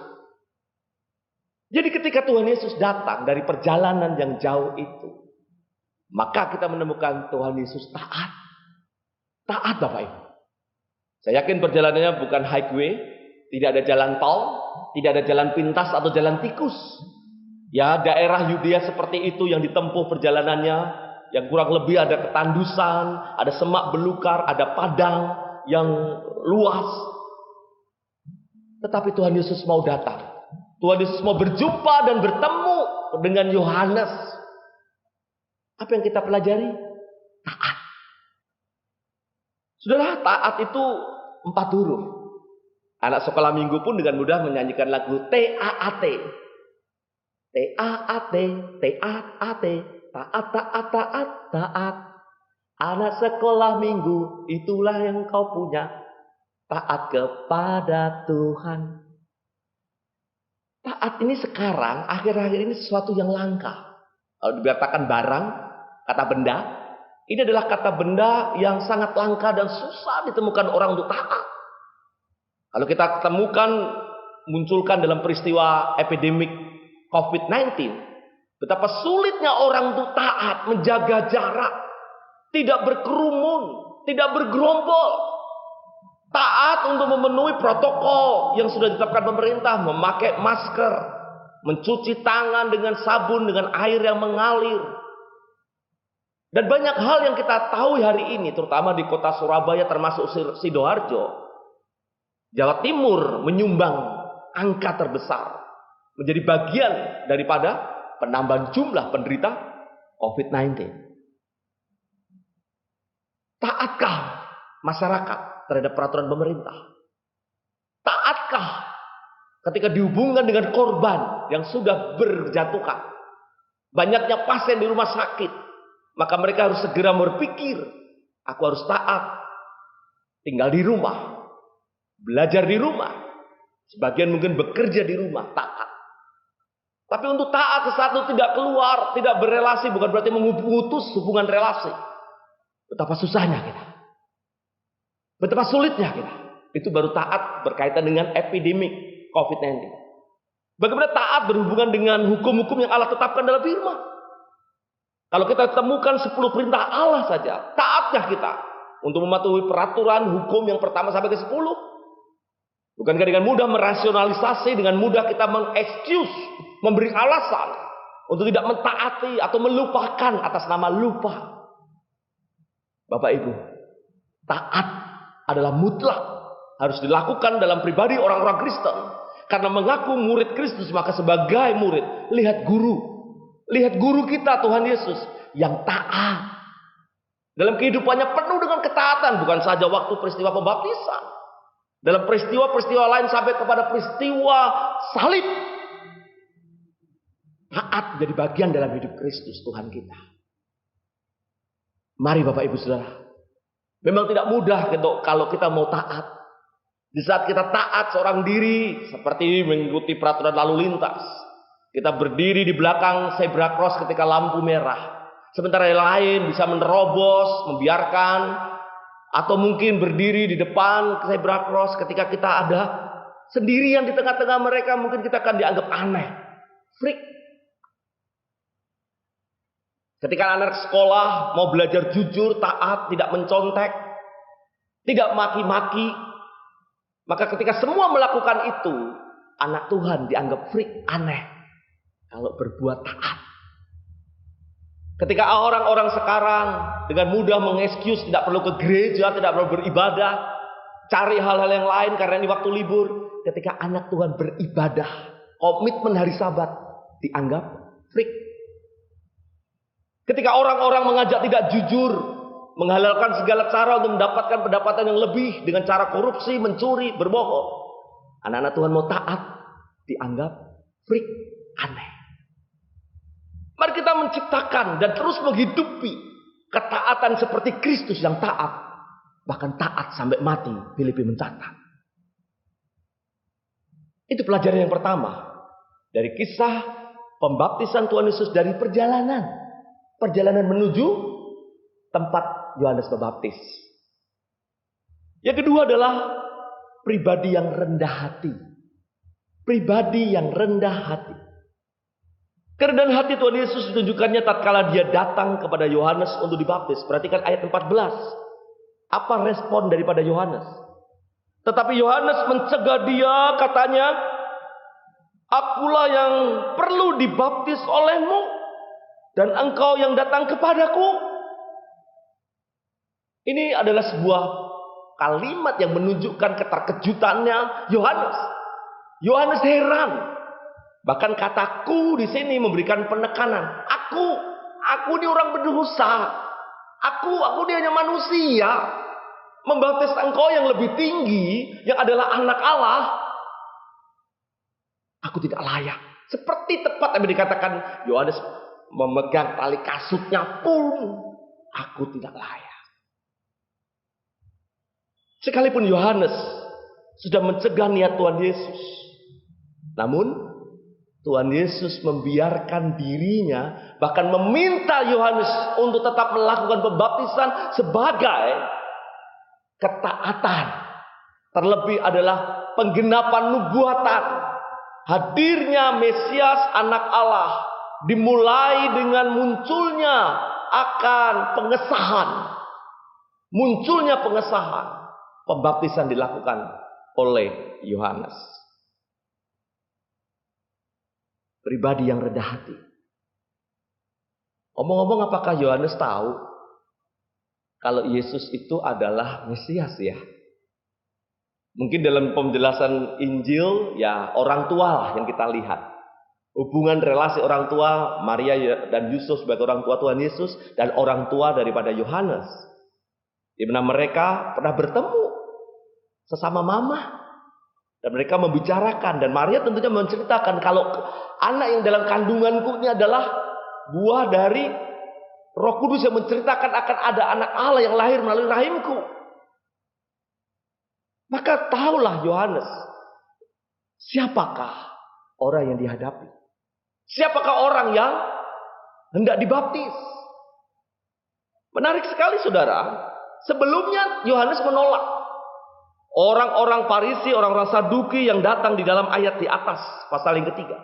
Jadi ketika Tuhan Yesus datang dari perjalanan yang jauh itu, maka kita menemukan Tuhan Yesus taat. Taat Bapak Ibu. Saya yakin perjalanannya bukan highway, tidak ada jalan tol, tidak ada jalan pintas atau jalan tikus. Ya, daerah Yudea seperti itu yang ditempuh perjalanannya, yang kurang lebih ada ketandusan, ada semak belukar, ada padang yang luas. Tetapi Tuhan Yesus mau datang. Tuhan Yesus mau berjumpa dan bertemu dengan Yohanes. Apa yang kita pelajari? Taat. Sudahlah, taat itu 4 huruf. Anak sekolah minggu pun dengan mudah menyanyikan lagu T-A-A-T. T-A-A-T, T-A-A-T, taat, taat, taat, taat. Anak sekolah minggu, itulah yang kau punya. Taat kepada Tuhan. Taat ini sekarang, akhir-akhir ini sesuatu yang langka. Kalau dikatakan barang, kata benda, ini adalah kata benda yang sangat langka dan susah ditemukan orang untuk taat. Kalau kita temukan, munculkan dalam peristiwa epidemik COVID-19, betapa sulitnya orang untuk taat, menjaga jarak, tidak berkerumun, tidak bergerombol, taat untuk memenuhi protokol yang sudah ditetapkan pemerintah, memakai masker, mencuci tangan dengan sabun, dengan air yang mengalir. Dan banyak hal yang kita tahu hari ini, terutama di kota Surabaya termasuk Sidoarjo, Jawa Timur menyumbang angka terbesar, menjadi bagian daripada penambahan jumlah penderita COVID-19. Taatkah masyarakat terhadap peraturan pemerintah? Taatkah ketika dihubungkan dengan korban yang sudah berjatuhan? Banyaknya pasien di rumah sakit, maka mereka harus segera berpikir, aku harus taat, tinggal di rumah, belajar di rumah, sebagian mungkin bekerja di rumah, taat. Tapi untuk taat sesuatu tidak keluar, tidak berelasi, bukan berarti memutus hubungan relasi. Betapa susahnya kita. Betapa sulitnya kita. Itu baru taat berkaitan dengan epidemik COVID-19. Bagaimana taat berhubungan dengan hukum-hukum yang Allah tetapkan dalam firman. Kalau kita temukan 10 perintah Allah saja, taatnya kita untuk mematuhi peraturan hukum yang pertama sampai ke 10. Bukankah dengan mudah merasionalisasi, dengan mudah kita mengexcuse, memberi alasan untuk tidak mentaati atau melupakan atas nama lupa. Bapak Ibu, taat adalah mutlak, harus dilakukan dalam pribadi orang-orang Kristen. Karena mengaku murid Kristus, maka sebagai murid, lihat guru kita Tuhan Yesus yang taat. Dalam kehidupannya penuh dengan ketaatan, bukan saja waktu peristiwa pembaptisan. Dalam peristiwa-peristiwa lain sampai kepada peristiwa salib. Taat jadi bagian dalam hidup Kristus Tuhan kita. Mari Bapak Ibu Saudara. Memang tidak mudah kalau kita mau taat. Di saat kita taat seorang diri, seperti mengikuti peraturan lalu lintas. Kita berdiri di belakang zebra cross ketika lampu merah. Sementara yang lain bisa menerobos, membiarkan. Atau mungkin berdiri di depan zebra cross ketika kita ada sendirian di tengah-tengah mereka, mungkin kita akan dianggap aneh, freak. Ketika anak sekolah mau belajar jujur, taat, tidak mencontek, tidak maki-maki, maka ketika semua melakukan itu, anak Tuhan dianggap freak, aneh kalau berbuat taat. Ketika orang-orang sekarang dengan mudah mengexcuse, tidak perlu ke gereja, tidak perlu beribadah, cari hal-hal yang lain karena ini waktu libur. Ketika anak Tuhan beribadah, komitmen hari Sabat, dianggap freak. Ketika orang-orang mengajak tidak jujur, menghalalkan segala cara untuk mendapatkan pendapatan yang lebih dengan cara korupsi, mencuri, berbohong. Anak-anak Tuhan mau taat, dianggap freak, aneh. Mari kita menciptakan dan terus menghidupi ketaatan seperti Kristus yang taat. Bahkan taat sampai mati, Filipi mencatat. Itu pelajaran yang pertama. Dari kisah pembaptisan Tuhan Yesus dari perjalanan. Perjalanan menuju tempat Yohanes Pembaptis. Yang kedua adalah pribadi yang rendah hati. Pribadi yang rendah hati. Kerendahan hati Tuhan Yesus ditunjukkannya tatkala dia datang kepada Yohanes untuk dibaptis. Perhatikan ayat 14. Apa respon daripada Yohanes? Tetapi Yohanes mencegah dia, katanya, "Akulah yang perlu dibaptis olehmu, dan engkau yang datang kepadaku." Ini adalah sebuah kalimat yang menunjukkan keterkejutannya Yohanes. Yohanes heran. Bahkan kataku di sini memberikan penekanan. Aku ini orang berdosa. Aku dia hanya manusia. Membaptis engkau yang lebih tinggi, yang adalah anak Allah, aku tidak layak. Seperti tepat yang dikatakan Yohanes memegang tali kasutnya pun, aku tidak layak. Sekalipun Yohanes sudah mencegah niat Tuhan Yesus, namun Tuhan Yesus membiarkan dirinya, bahkan meminta Yohanes untuk tetap melakukan pembaptisan sebagai ketaatan. Terlebih adalah penggenapan nubuatan. Hadirnya Mesias anak Allah dimulai dengan munculnya akan pengesahan. Munculnya pengesahan. Pembaptisan dilakukan oleh Yohanes. Pribadi yang rendah hati. Omong-omong, apakah Yohanes tahu kalau Yesus itu adalah Mesias ya? Mungkin dalam penjelasan Injil ya orang tua lah yang kita lihat. Hubungan relasi orang tua Maria dan Yusuf sebagai orang tua Tuhan Yesus dan orang tua daripada Yohanes. Di mana mereka pernah bertemu sesama mama. Dan mereka membicarakan, dan Maria tentunya menceritakan kalau anak yang dalam kandunganku ini adalah buah dari Roh Kudus yang menceritakan akan ada anak Allah yang lahir melalui rahimku. Maka tahulah Yohanes, siapakah orang yang dihadapi? Siapakah orang yang hendak dibaptis? Menarik sekali saudara, sebelumnya Yohanes menolak orang-orang Farisi, orang-orang Saduki yang datang di dalam ayat di atas, pasal yang ketiga.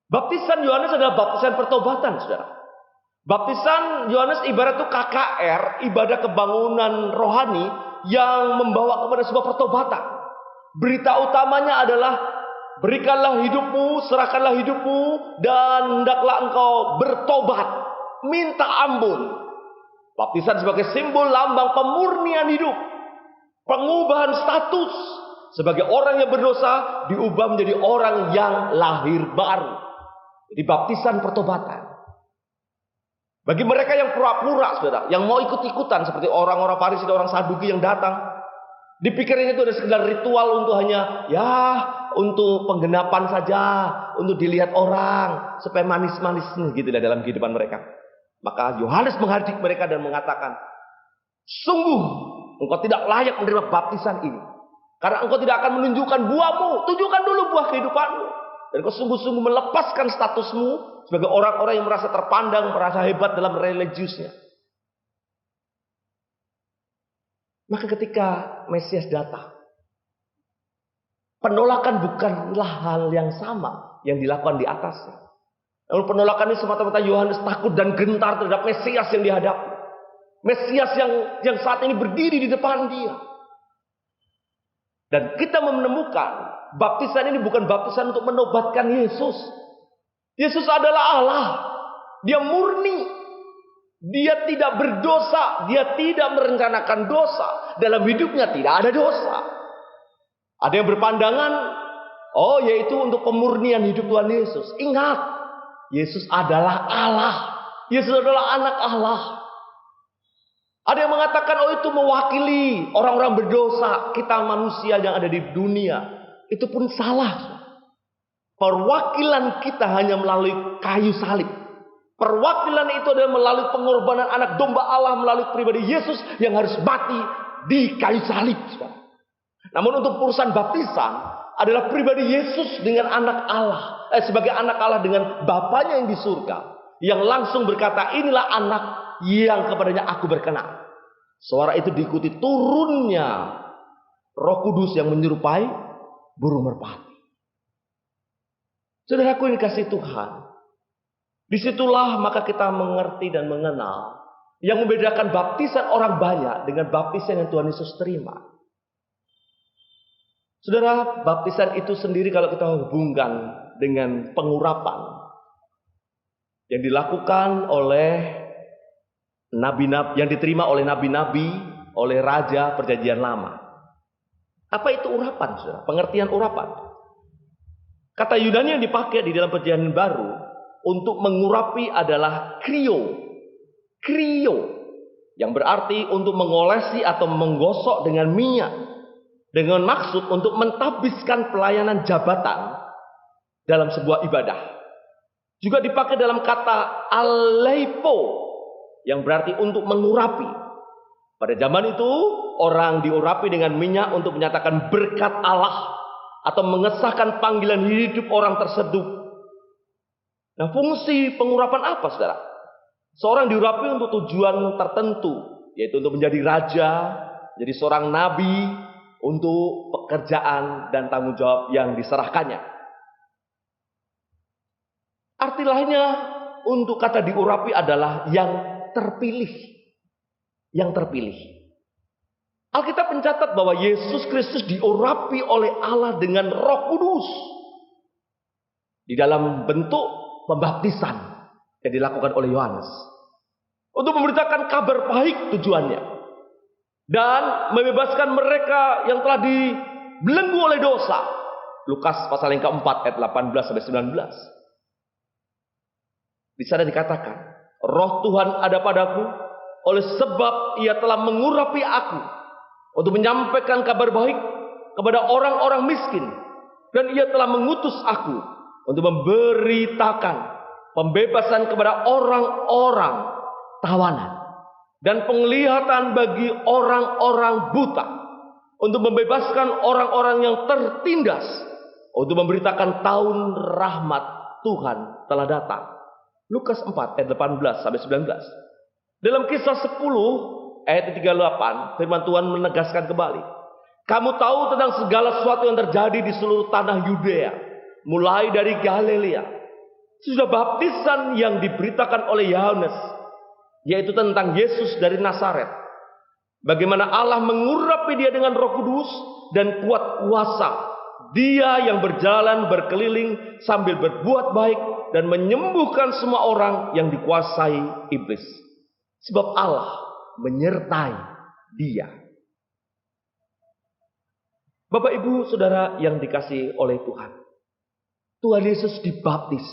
Baptisan Yohanes adalah baptisan pertobatan, saudara. Baptisan Yohanes ibarat itu KKR, ibadah kebangunan rohani yang membawa kepada sebuah pertobatan. Berita utamanya adalah, berikanlah hidupmu, serahkanlah hidupmu, dan hendaklah engkau bertobat, minta ampun. Baptisan sebagai simbol lambang pemurnian hidup. Pengubahan status sebagai orang yang berdosa diubah menjadi orang yang lahir baru. Jadi baptisan pertobatan. Bagi mereka yang pura-pura, saudara, yang mau ikut-ikutan seperti orang-orang Farisi dan orang Saduki yang datang, dipikirnya itu ada sekedar ritual untuk hanya untuk penggenapan saja, untuk dilihat orang supaya manis-manis gitu dalam kehidupan mereka. Maka Yohanes menghadik mereka dan mengatakan, sungguh engkau tidak layak menerima baptisan ini. Karena engkau tidak akan menunjukkan buahmu. Tunjukkan dulu buah kehidupanmu. Dan engkau sungguh-sungguh melepaskan statusmu sebagai orang-orang yang merasa terpandang, merasa hebat dalam religiusnya. Maka ketika Mesias datang, penolakan bukanlah hal yang sama yang dilakukan di atasnya. Namun penolakan ini semata-mata Yohanes takut dan gentar terhadap Mesias yang dihadapi. Mesias yang saat ini berdiri di depan dia. Dan kita menemukan baptisan ini bukan baptisan untuk menobatkan Yesus. Yesus adalah Allah. Dia murni. Dia tidak berdosa. Dia tidak merencanakan dosa. Dalam hidupnya tidak ada dosa. Ada yang berpandangan, yaitu untuk pemurnian hidup Tuhan Yesus. Ingat, Yesus adalah Allah. Yesus adalah anak Allah. Ada yang mengatakan, oh itu mewakili orang-orang berdosa, kita manusia yang ada di dunia. Itu pun salah. Perwakilan kita hanya melalui kayu salib. Perwakilan itu adalah melalui pengorbanan anak domba Allah, melalui pribadi Yesus yang harus mati di kayu salib. Namun untuk urusan baptisan adalah pribadi Yesus dengan anak Allah, sebagai anak Allah dengan Bapanya yang di surga, yang langsung berkata, inilah anak yang kepadanya aku berkenan. Suara itu diikuti turunnya Roh Kudus yang menyerupai burung merpati. Saudaraku yang dikasihi Tuhan, disitulah maka kita mengerti dan mengenal yang membedakan baptisan orang banyak dengan baptisan yang Tuhan Yesus terima. Saudara, baptisan itu sendiri kalau kita hubungkan dengan pengurapan yang dilakukan oleh nabi-nabi, yang diterima oleh nabi-nabi, oleh raja perjanjian lama. Apa itu urapan, saudara? Pengertian urapan. Kata Yunani yang dipakai di dalam perjanjian baru untuk mengurapi adalah krio. Krio. Yang berarti untuk mengolesi atau menggosok dengan minyak. Dengan maksud untuk mentabiskan pelayanan jabatan dalam sebuah ibadah. Juga dipakai dalam kata aleipo, yang berarti untuk mengurapi. Pada zaman itu orang diurapi dengan minyak untuk menyatakan berkat Allah atau mengesahkan panggilan hidup orang tersebut. Nah, fungsi pengurapan apa, saudara? Seorang diurapi untuk tujuan tertentu, yaitu untuk menjadi raja, jadi seorang nabi, untuk pekerjaan dan tanggung jawab yang diserahkannya. Arti lainnya untuk kata diurapi adalah yang terpilih. Yang terpilih. Alkitab mencatat bahwa Yesus Kristus diurapi oleh Allah dengan Roh Kudus di dalam bentuk pembaptisan yang dilakukan oleh Yohanes untuk memberitakan kabar baik tujuannya dan membebaskan mereka yang telah dibelenggu oleh dosa. Lukas pasal yang keempat ayat 18 sampai 19. Di sana dikatakan, Roh Tuhan ada padaku oleh sebab Ia telah mengurapi aku untuk menyampaikan kabar baik kepada orang-orang miskin, dan Ia telah mengutus aku untuk memberitakan pembebasan kepada orang-orang tawanan dan penglihatan bagi orang-orang buta, untuk membebaskan orang-orang yang tertindas, untuk memberitakan tahun rahmat Tuhan telah datang. Lukas 4 ayat 18 sampai 19. Dalam kisah 10 ayat 38, firman Tuhan menegaskan kembali, kamu tahu tentang segala sesuatu yang terjadi di seluruh tanah Yudea, mulai dari Galilea. Sudah baptisan yang diberitakan oleh Yohanes, yaitu tentang Yesus dari Nazaret. Bagaimana Allah mengurapi dia dengan Roh Kudus dan kuat kuasa. Dia yang berjalan berkeliling sambil berbuat baik dan menyembuhkan semua orang yang dikuasai iblis. Sebab Allah menyertai dia. Bapak Ibu Saudara yang dikasihi oleh Tuhan, Tuhan Yesus dibaptis.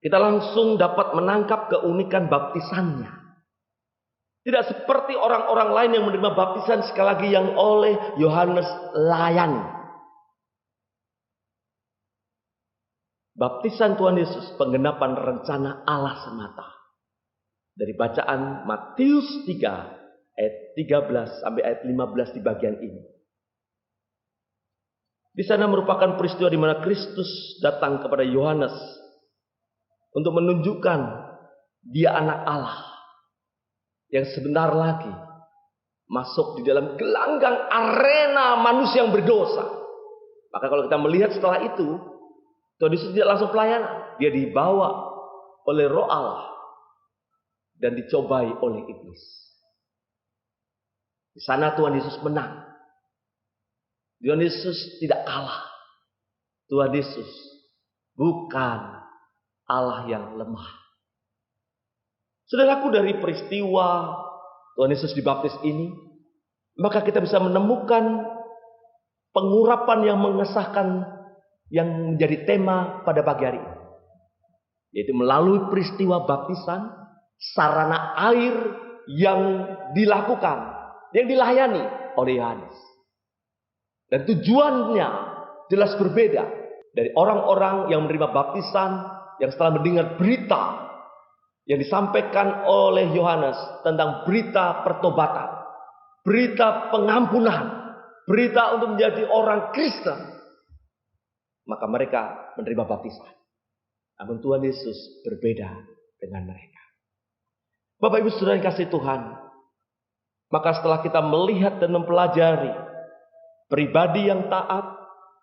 Kita langsung dapat menangkap keunikan baptisannya. Tidak seperti orang-orang lain yang menerima baptisan sekali lagi yang oleh Yohanes layani. Baptisan Tuhan Yesus penggenapan rencana Allah semata. Dari bacaan Matius 3 ayat 13 sampai ayat 15 di bagian ini. Di sana merupakan peristiwa di mana Kristus datang kepada Yohanes untuk menunjukkan dia anak Allah yang sebentar lagi masuk di dalam gelanggang arena manusia yang berdosa. Maka kalau kita melihat setelah itu, Tuhan Yesus tidak langsung pelayanan. Dia dibawa oleh Roh Allah dan dicobai oleh iblis. Di sana Tuhan Yesus menang. Tuhan Yesus tidak kalah. Tuhan Yesus bukan Allah yang lemah. Saudaraku, dari peristiwa Tuhan Yesus dibaptis ini, maka kita bisa menemukan pengurapan yang mengesahkan yang menjadi tema pada pagi hari ini. Yaitu melalui peristiwa baptisan, sarana air yang dilakukan, yang dilayani oleh Yohanes. Dan tujuannya jelas berbeda dari orang-orang yang menerima baptisan, yang setelah mendengar berita yang disampaikan oleh Yohanes tentang berita pertobatan, berita pengampunan, berita untuk menjadi orang Kristen, maka mereka menerima baptisan. Namun Tuhan Yesus berbeda dengan mereka. Bapak Ibu Saudara yang kasih Tuhan, maka setelah kita melihat dan mempelajari pribadi yang taat,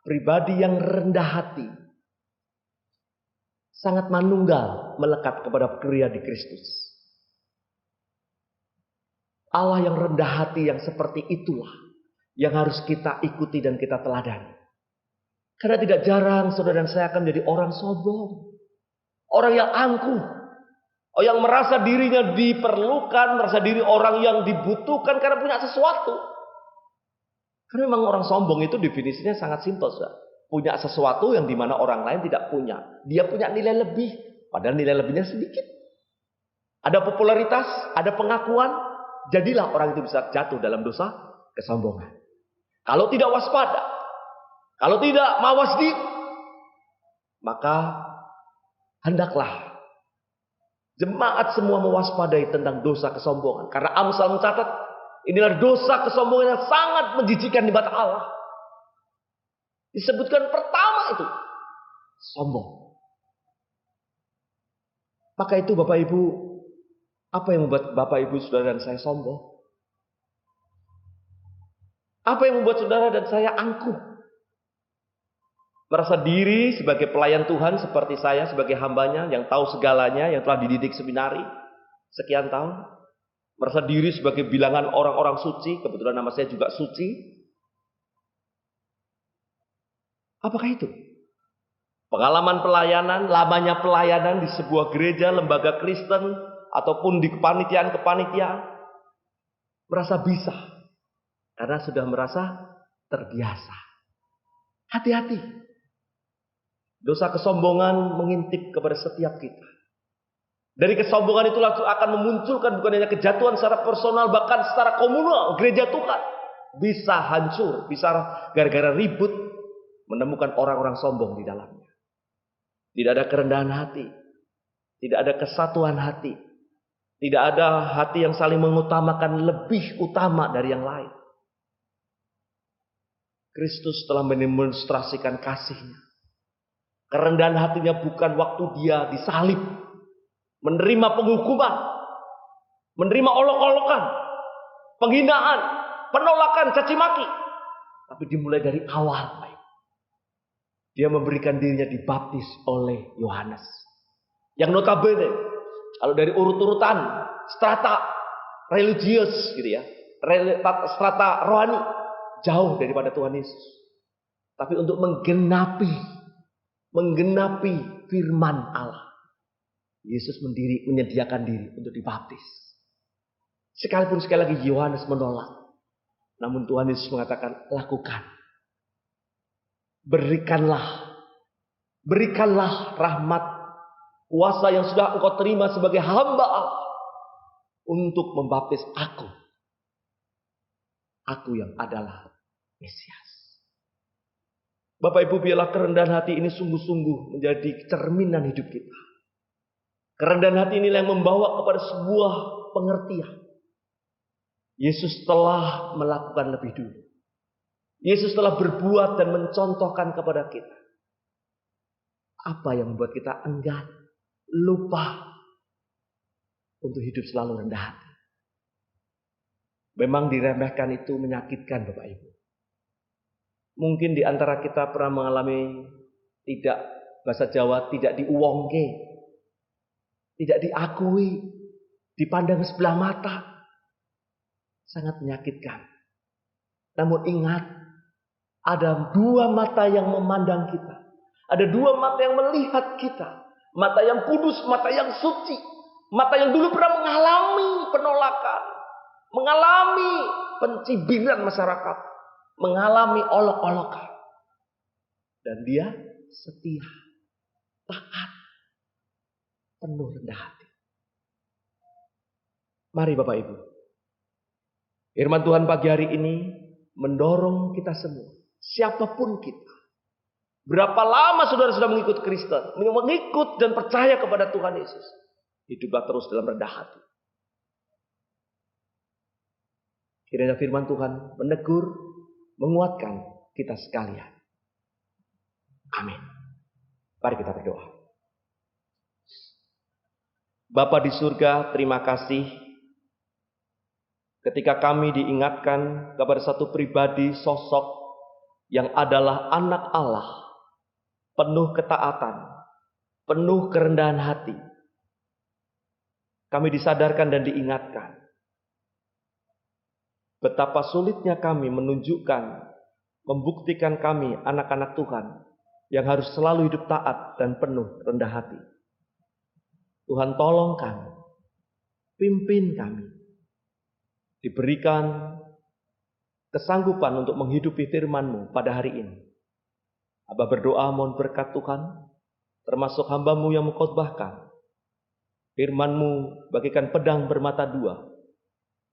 pribadi yang rendah hati, sangat manunggal melekat kepada pria di Kristus. Allah yang rendah hati yang seperti itulah yang harus kita ikuti dan kita teladani. Karena tidak jarang saudara dan saya akan menjadi orang sombong. Orang yang angkuh. Yang merasa dirinya diperlukan, merasa diri orang yang dibutuhkan karena punya sesuatu. Karena memang orang sombong itu definisinya sangat simpel, saudara. Punya sesuatu yang dimana orang lain tidak punya. Dia punya nilai lebih, padahal nilai lebihnya sedikit. Ada popularitas, ada pengakuan, jadilah orang itu bisa jatuh dalam dosa kesombongan. Kalau tidak waspada, kalau tidak mawas diri, maka hendaklah jemaat semua mewaspadai tentang dosa kesombongan. Karena Amsal mencatat, inilah dosa kesombongan yang sangat menjijikkan di mata Allah. Disebutkan pertama itu sombong. Maka itu Bapak Ibu, apa yang membuat Bapak Ibu saudara dan saya sombong? Apa yang membuat saudara dan saya angkuh? Merasa diri sebagai pelayan Tuhan seperti saya sebagai hambanya yang tahu segalanya, yang telah dididik seminari sekian tahun. Merasa diri sebagai bilangan orang-orang suci, kebetulan nama saya juga suci. Apakah itu? Pengalaman pelayanan, lamanya pelayanan di sebuah gereja, lembaga Kristen, ataupun di kepanitiaan-kepanitiaan, merasa bisa. Karena sudah merasa terbiasa. Hati-hati. Dosa kesombongan mengintip kepada setiap kita. Dari kesombongan itu langsung akan memunculkan bukan hanya kejatuhan secara personal, bahkan secara komunal, gereja Tuhan. Bisa hancur, bisa gara-gara ribut, menemukan orang-orang sombong di dalamnya. Tidak ada kerendahan hati. Tidak ada kesatuan hati. Tidak ada hati yang saling mengutamakan lebih utama dari yang lain. Kristus telah mendemonstrasikan kasih-Nya. Kerendahan hatinya bukan waktu dia disalib. Menerima penghukuman. Menerima olok-olokan. Penghinaan. Penolakan, caci maki. Tapi dimulai dari awal. Dia memberikan dirinya dibaptis oleh Yohanes. Yang notabene, kalau dari urut-urutan, strata religius gitu ya, strata rohani, jauh daripada Tuhan Yesus. Tapi untuk menggenapi firman Allah, Yesus menyediakan diri untuk dibaptis. Sekalipun sekali lagi Yohanes menolak, namun Tuhan Yesus mengatakan, lakukan. Berikanlah rahmat, kuasa yang sudah engkau terima sebagai hamba Allah untuk membaptis aku. Aku yang adalah Mesias. Bapak Ibu, biarlah kerendahan hati ini sungguh-sungguh menjadi cerminan hidup kita. Kerendahan hati ini yang membawa kepada sebuah pengertian. Yesus telah melakukan lebih dulu. Yesus telah berbuat dan mencontohkan kepada kita. Apa yang membuat kita enggan, lupa untuk hidup selalu rendah hati. Memang diremehkan itu menyakitkan Bapak Ibu. Mungkin di antara kita pernah mengalami bahasa Jawa tidak diuwongke, tidak diakui, dipandang sebelah mata. Sangat menyakitkan. Namun ingat, ada dua mata yang memandang kita. Ada dua mata yang melihat kita. Mata yang kudus, mata yang suci. Mata yang dulu pernah mengalami penolakan. Mengalami pencibiran masyarakat. Mengalami olok-olokan. Dan dia setia. Taat. Penuh rendah hati. Mari Bapak Ibu, firman Tuhan pagi hari ini mendorong kita semua, siapapun kita. Berapa lama saudara sudah mengikut Kristen, mengikut dan percaya kepada Tuhan Yesus. Hiduplah terus dalam rendah hati. Kiranya firman Tuhan menegur, menguatkan kita sekalian. Amin. Mari kita berdoa. Bapa di surga, terima kasih ketika kami diingatkan kepada satu pribadi sosok yang adalah anak Allah, penuh ketaatan, penuh kerendahan hati. Kami disadarkan dan diingatkan betapa sulitnya kami menunjukkan, membuktikan kami anak-anak Tuhan yang harus selalu hidup taat dan penuh rendah hati. Tuhan tolong kami, pimpin kami, diberikan kesanggupan untuk menghidupi firman-Mu pada hari ini. Abah berdoa mohon berkat Tuhan, termasuk hamba-Mu yang mengkhotbahkan. Firman-Mu bagikan pedang bermata dua,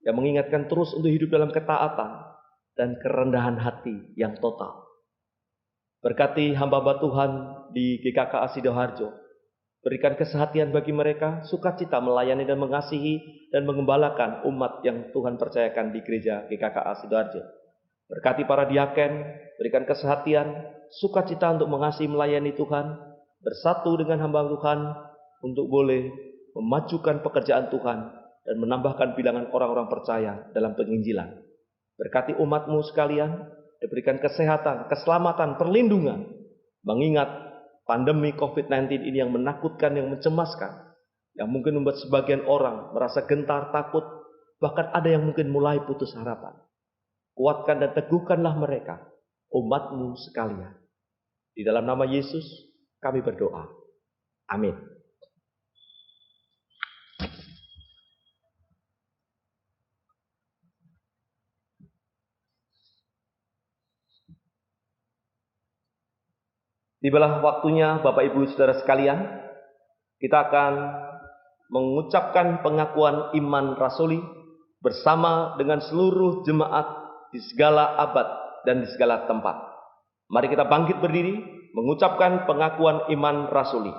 yang mengingatkan terus untuk hidup dalam ketaatan dan kerendahan hati yang total. Berkati hamba-hamba Tuhan di GKKA Sidoarjo. Berikan kesehatan bagi mereka, sukacita melayani dan mengasihi dan mengembalakan umat yang Tuhan percayakan di gereja GKKA Sidoarjo. Berkati para diaken, berikan kesehatan, sukacita untuk mengasihi melayani Tuhan, bersatu dengan hamba Tuhan untuk boleh memajukan pekerjaan Tuhan dan menambahkan bilangan orang-orang percaya dalam penginjilan. Berkati umat-Mu sekalian, diberikan kesehatan, keselamatan, perlindungan, mengingat pandemi COVID-19 ini yang menakutkan, yang mencemaskan, yang mungkin membuat sebagian orang merasa gentar, takut, bahkan ada yang mungkin mulai putus harapan. Kuatkan dan teguhkanlah mereka, umat-Mu sekalian. Di dalam nama Yesus kami berdoa. Amin. Tibalah waktunya Bapak Ibu Saudara sekalian, kita akan mengucapkan pengakuan iman rasuli bersama dengan seluruh jemaat di segala abad dan di segala tempat. Mari kita bangkit berdiri mengucapkan pengakuan iman rasuli.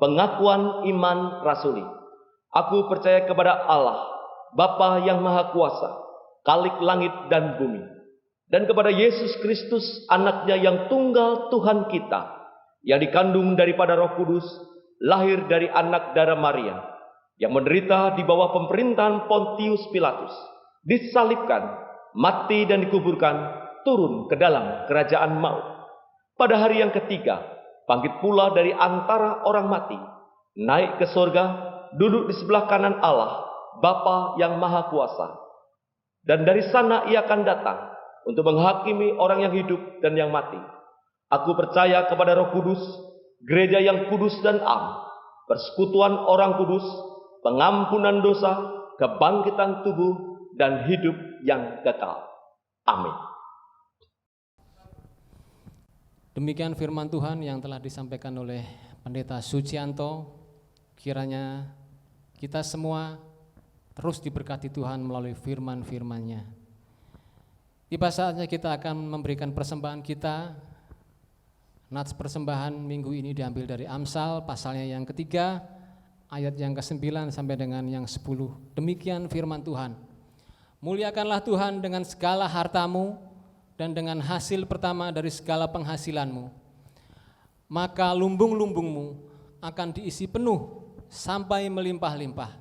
Pengakuan iman rasuli. Aku percaya kepada Allah, Bapa yang Maha Kuasa, Khalik langit dan bumi, dan kepada Yesus Kristus, anaknya yang tunggal Tuhan kita, yang dikandung daripada Roh Kudus, lahir dari anak darah Maria, yang menderita di bawah pemerintahan Pontius Pilatus, disalibkan, mati dan dikuburkan, turun ke dalam kerajaan maut. Pada hari yang ketiga, bangkit pula dari antara orang mati, naik ke surga, duduk di sebelah kanan Allah, Bapa yang Maha Kuasa. Dan dari sana ia akan datang untuk menghakimi orang yang hidup dan yang mati. Aku percaya kepada Roh Kudus, gereja yang kudus dan am, persekutuan orang kudus, pengampunan dosa, kebangkitan tubuh, dan hidup yang kekal. Amin. Demikian firman Tuhan yang telah disampaikan oleh Pendeta Sucianto. Kiranya kita semua terus diberkati Tuhan melalui firman-firman-Nya. Tiba saatnya kita akan memberikan persembahan kita. Nats persembahan minggu ini diambil dari Amsal pasalnya yang ketiga, ayat yang ke-9 sampai dengan yang 10. Demikian firman Tuhan. Muliakanlah Tuhan dengan segala hartamu dan dengan hasil pertama dari segala penghasilanmu. Maka lumbung-lumbungmu akan diisi penuh sampai melimpah-limpah,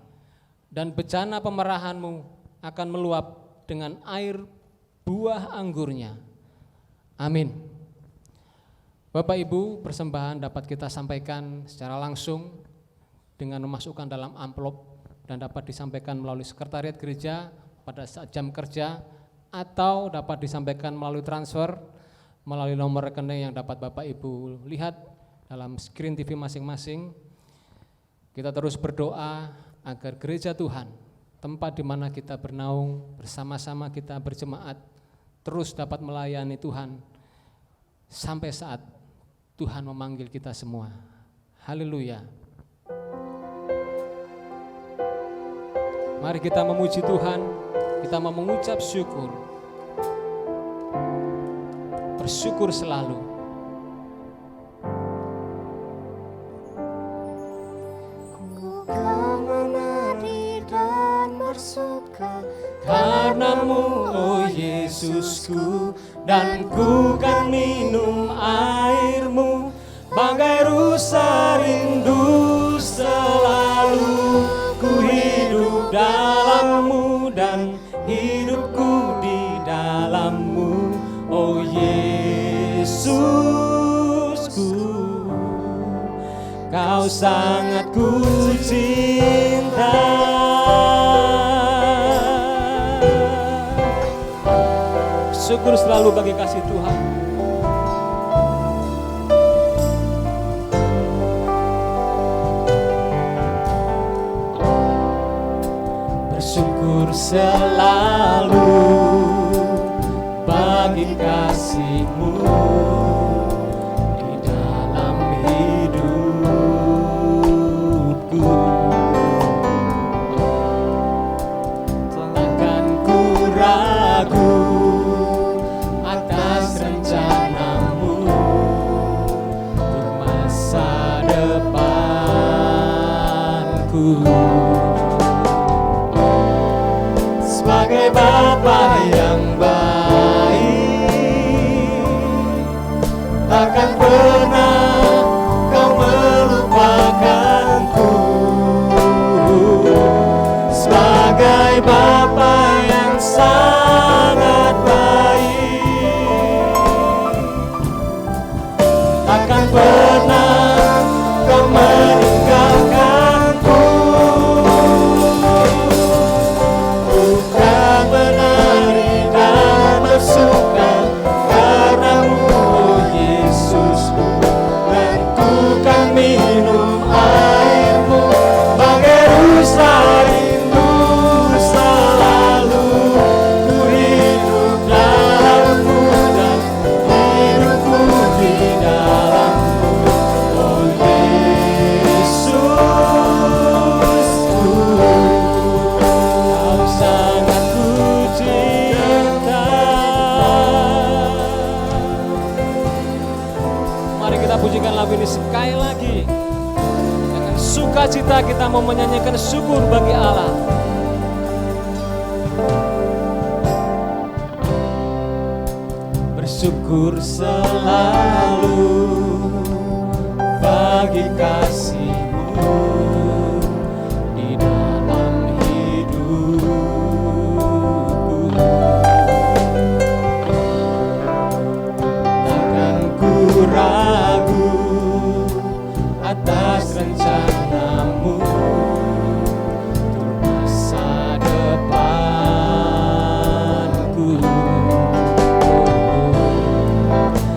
dan bejana pemerahanmu akan meluap dengan air buah anggurnya. Amin. Bapak Ibu, persembahan dapat kita sampaikan secara langsung dengan memasukkan dalam amplop dan dapat disampaikan melalui sekretariat gereja pada saat jam kerja, atau dapat disampaikan melalui transfer melalui nomor rekening yang dapat Bapak Ibu lihat dalam screen TV masing-masing. Kita terus berdoa agar gereja Tuhan, tempat di mana kita bernaung, bersama-sama kita berjemaat, terus dapat melayani Tuhan sampai saat Tuhan memanggil kita semua. Haleluya. Mari kita memuji Tuhan, kita mau mengucap syukur. Bersyukur selalu. Ku kan menari dan bersuka Karenamu, oh Yesusku, dan ku kan minum airmu, bagai rusa rindu selalu. Ku hidup dalammu dan hidupku di dalammu, oh Yesusku. Kau sangat ku cinta. Syukur selalu bagi kasih Tuhan. Bersyukur selalu bagi kasih-Mu di dalam hidupku. Takkan ku ragu atas rencana-Mu untuk masa depanku. Sebagai Bapa yang baik, takkan pernah Kau melupakanku. Sebagai Bapa yang sangat baik, takkan pernah Kau meninggalkanku. Bukan menari dan bersuka karenamu, oh Yesusku, dan ku kan minum airmu, bagai rusa rindu selalu. Ku hidup dalammu dan hidupku di dalammu, oh Yesusku. Kau sangat ku cinta. Mari kita pujikan lagu ini sekali lagi. Dengan sukacita kita mau menyanyikan syukur bagi Allah. Bersyukur selalu bagi kasih-Mu di dalam hidupku. Takkan ku ragu atas rencana-Mu untuk masa depanku.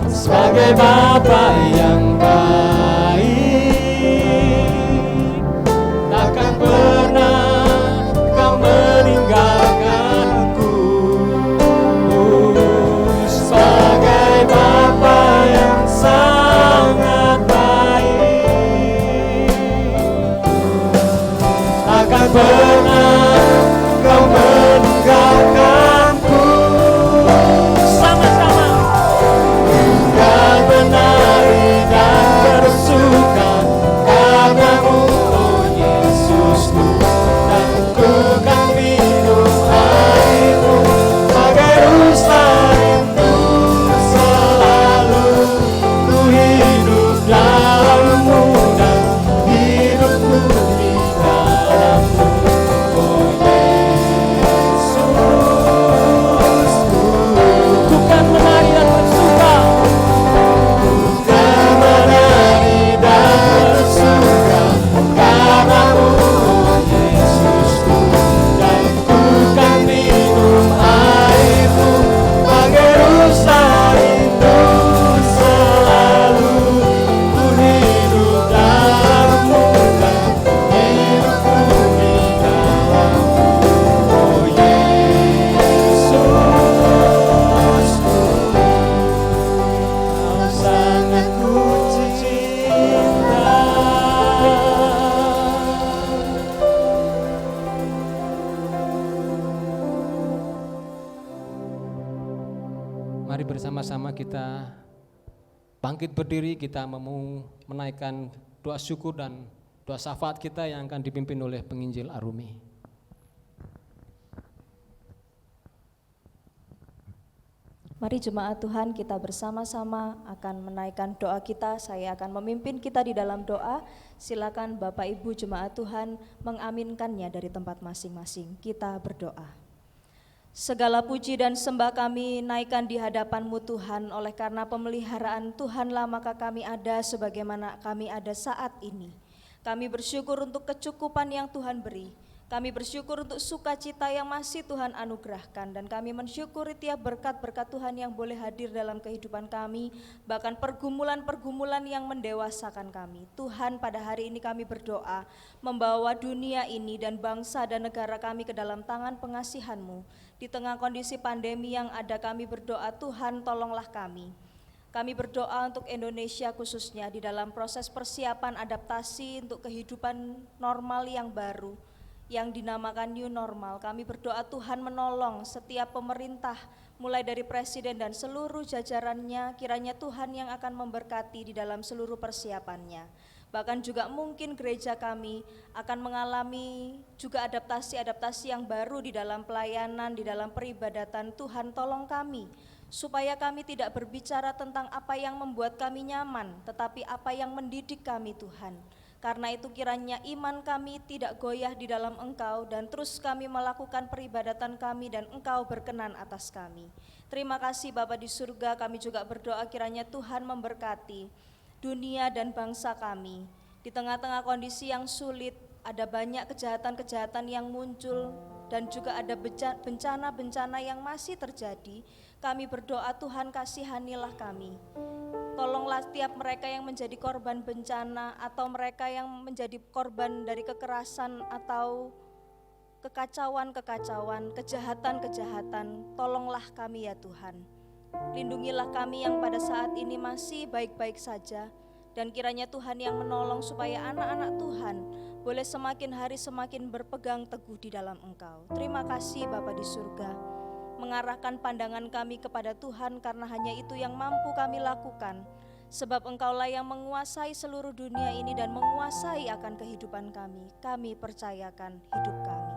Sebagai Bapa yang baik, takkan pernah Kau meninggalkanku. Sebagai Bapa yang sangat baik, takkan pernah Kau meninggalkanku. Sama-sama. Bukan menari bersama-sama kita bangkit berdiri, kita mau menaikkan doa syukur dan doa syafaat kita yang akan dipimpin oleh penginjil Arumi. Mari jemaat Tuhan, kita bersama-sama akan menaikkan doa kita. Saya akan memimpin kita di dalam doa. Silakan Bapak Ibu jemaat Tuhan mengaminkannya dari tempat masing-masing. Kita berdoa. Segala puji dan sembah kami naikkan di hadapan-Mu Tuhan. Oleh karena pemeliharaan Tuhanlah maka kami ada sebagaimana kami ada saat ini. Kami bersyukur untuk kecukupan yang Tuhan beri. Kami bersyukur untuk sukacita yang masih Tuhan anugerahkan, dan kami mensyukuri tiap berkat-berkat Tuhan yang boleh hadir dalam kehidupan kami, bahkan pergumulan-pergumulan yang mendewasakan kami. Tuhan, pada hari ini kami berdoa membawa dunia ini dan bangsa dan negara kami ke dalam tangan pengasihan-Mu. Di tengah kondisi pandemi yang ada, kami berdoa, Tuhan tolonglah kami. Kami berdoa untuk Indonesia khususnya di dalam proses persiapan adaptasi untuk kehidupan normal yang baru, yang dinamakan new normal. Kami berdoa Tuhan menolong setiap pemerintah, mulai dari presiden dan seluruh jajarannya, kiranya Tuhan yang akan memberkati di dalam seluruh persiapannya. Bahkan juga mungkin gereja kami akan mengalami juga adaptasi-adaptasi yang baru di dalam pelayanan, di dalam peribadatan. Tuhan tolong kami, supaya kami tidak berbicara tentang apa yang membuat kami nyaman, tetapi apa yang mendidik kami Tuhan. Karena itu kiranya iman kami tidak goyah di dalam Engkau, dan terus kami melakukan peribadatan kami dan Engkau berkenan atas kami. Terima kasih Bapa di surga. Kami juga berdoa kiranya Tuhan memberkati dunia dan bangsa kami. Di tengah-tengah kondisi yang sulit, ada banyak kejahatan-kejahatan yang muncul dan juga ada bencana-bencana yang masih terjadi. Kami berdoa Tuhan kasihanilah kami. Tolonglah setiap mereka yang menjadi korban bencana atau mereka yang menjadi korban dari kekerasan atau kekacauan-kekacauan, kejahatan-kejahatan. Tolonglah kami ya Tuhan. Lindungilah kami yang pada saat ini masih baik-baik saja, dan kiranya Tuhan yang menolong supaya anak-anak Tuhan boleh semakin hari semakin berpegang teguh di dalam Engkau. Terima kasih Bapa di surga. Mengarahkan pandangan kami kepada Tuhan, karena hanya itu yang mampu kami lakukan, sebab Engkaulah yang menguasai seluruh dunia ini dan menguasai akan kehidupan kami. Kami percayakan hidup kami.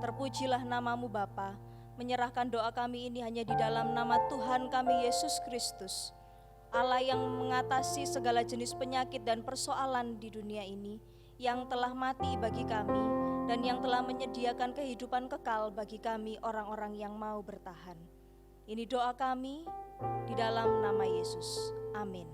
Terpujilah nama-Mu Bapa. Menyerahkan doa kami ini hanya di dalam nama Tuhan kami Yesus Kristus, Allah yang mengatasi segala jenis penyakit dan persoalan di dunia ini, yang telah mati bagi kami dan yang telah menyediakan kehidupan kekal bagi kami orang-orang yang mau bertahan. Ini doa kami di dalam nama Yesus. Amin.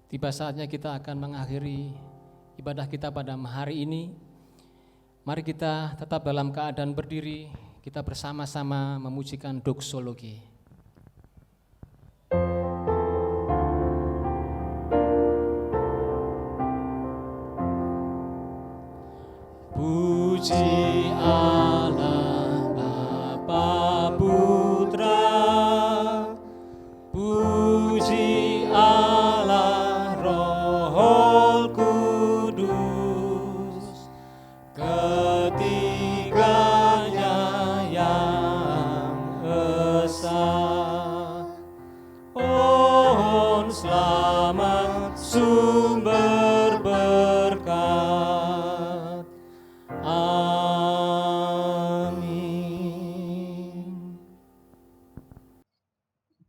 Tiba saatnya kita akan mengakhiri ibadah kita pada hari ini. Mari kita tetap dalam keadaan berdiri, kita bersama-sama memujikan doksologi. Puji Allah,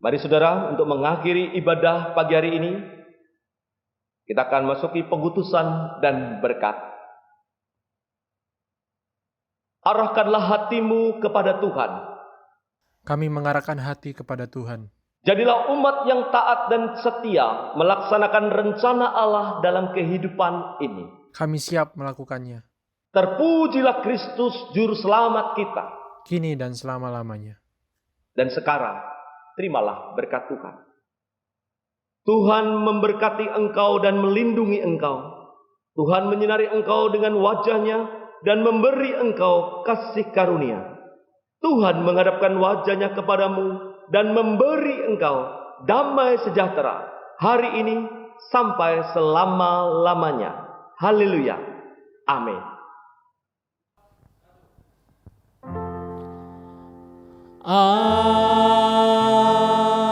Mari saudara, untuk mengakhiri ibadah pagi hari ini, kita akan masuki pengutusan dan berkat. Arahkanlah hatimu kepada Tuhan. Kami mengarahkan hati kepada Tuhan. Jadilah umat yang taat dan setia melaksanakan rencana Allah dalam kehidupan ini. Kami siap melakukannya, Terpujilah Kristus Juru Selamat kita. kini dan selama-lamanya. Dan sekarang, terimalah berkat Tuhan. Tuhan memberkati engkau dan melindungi engkau. Tuhan menyinari engkau dengan wajahnya dan memberi engkau kasih karunia. Tuhan menghadapkan wajahnya kepadamu dan memberi engkau damai sejahtera hari ini sampai selama-lamanya. Haleluya. Amin. Amin. Amin.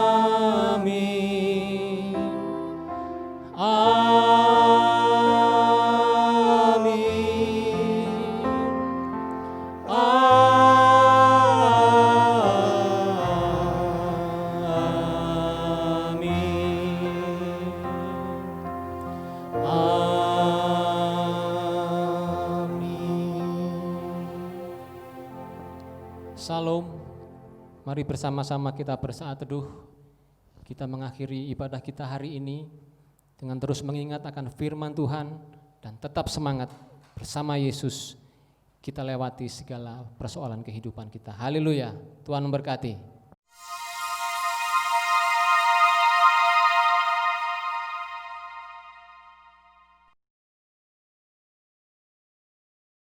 Salam. Mari bersama-sama kita bersaat teduh. Kita mengakhiri ibadah kita hari ini dengan terus mengingat akan firman Tuhan dan tetap semangat bersama Yesus kita lewati segala persoalan kehidupan kita. Haleluya. Tuhan memberkati.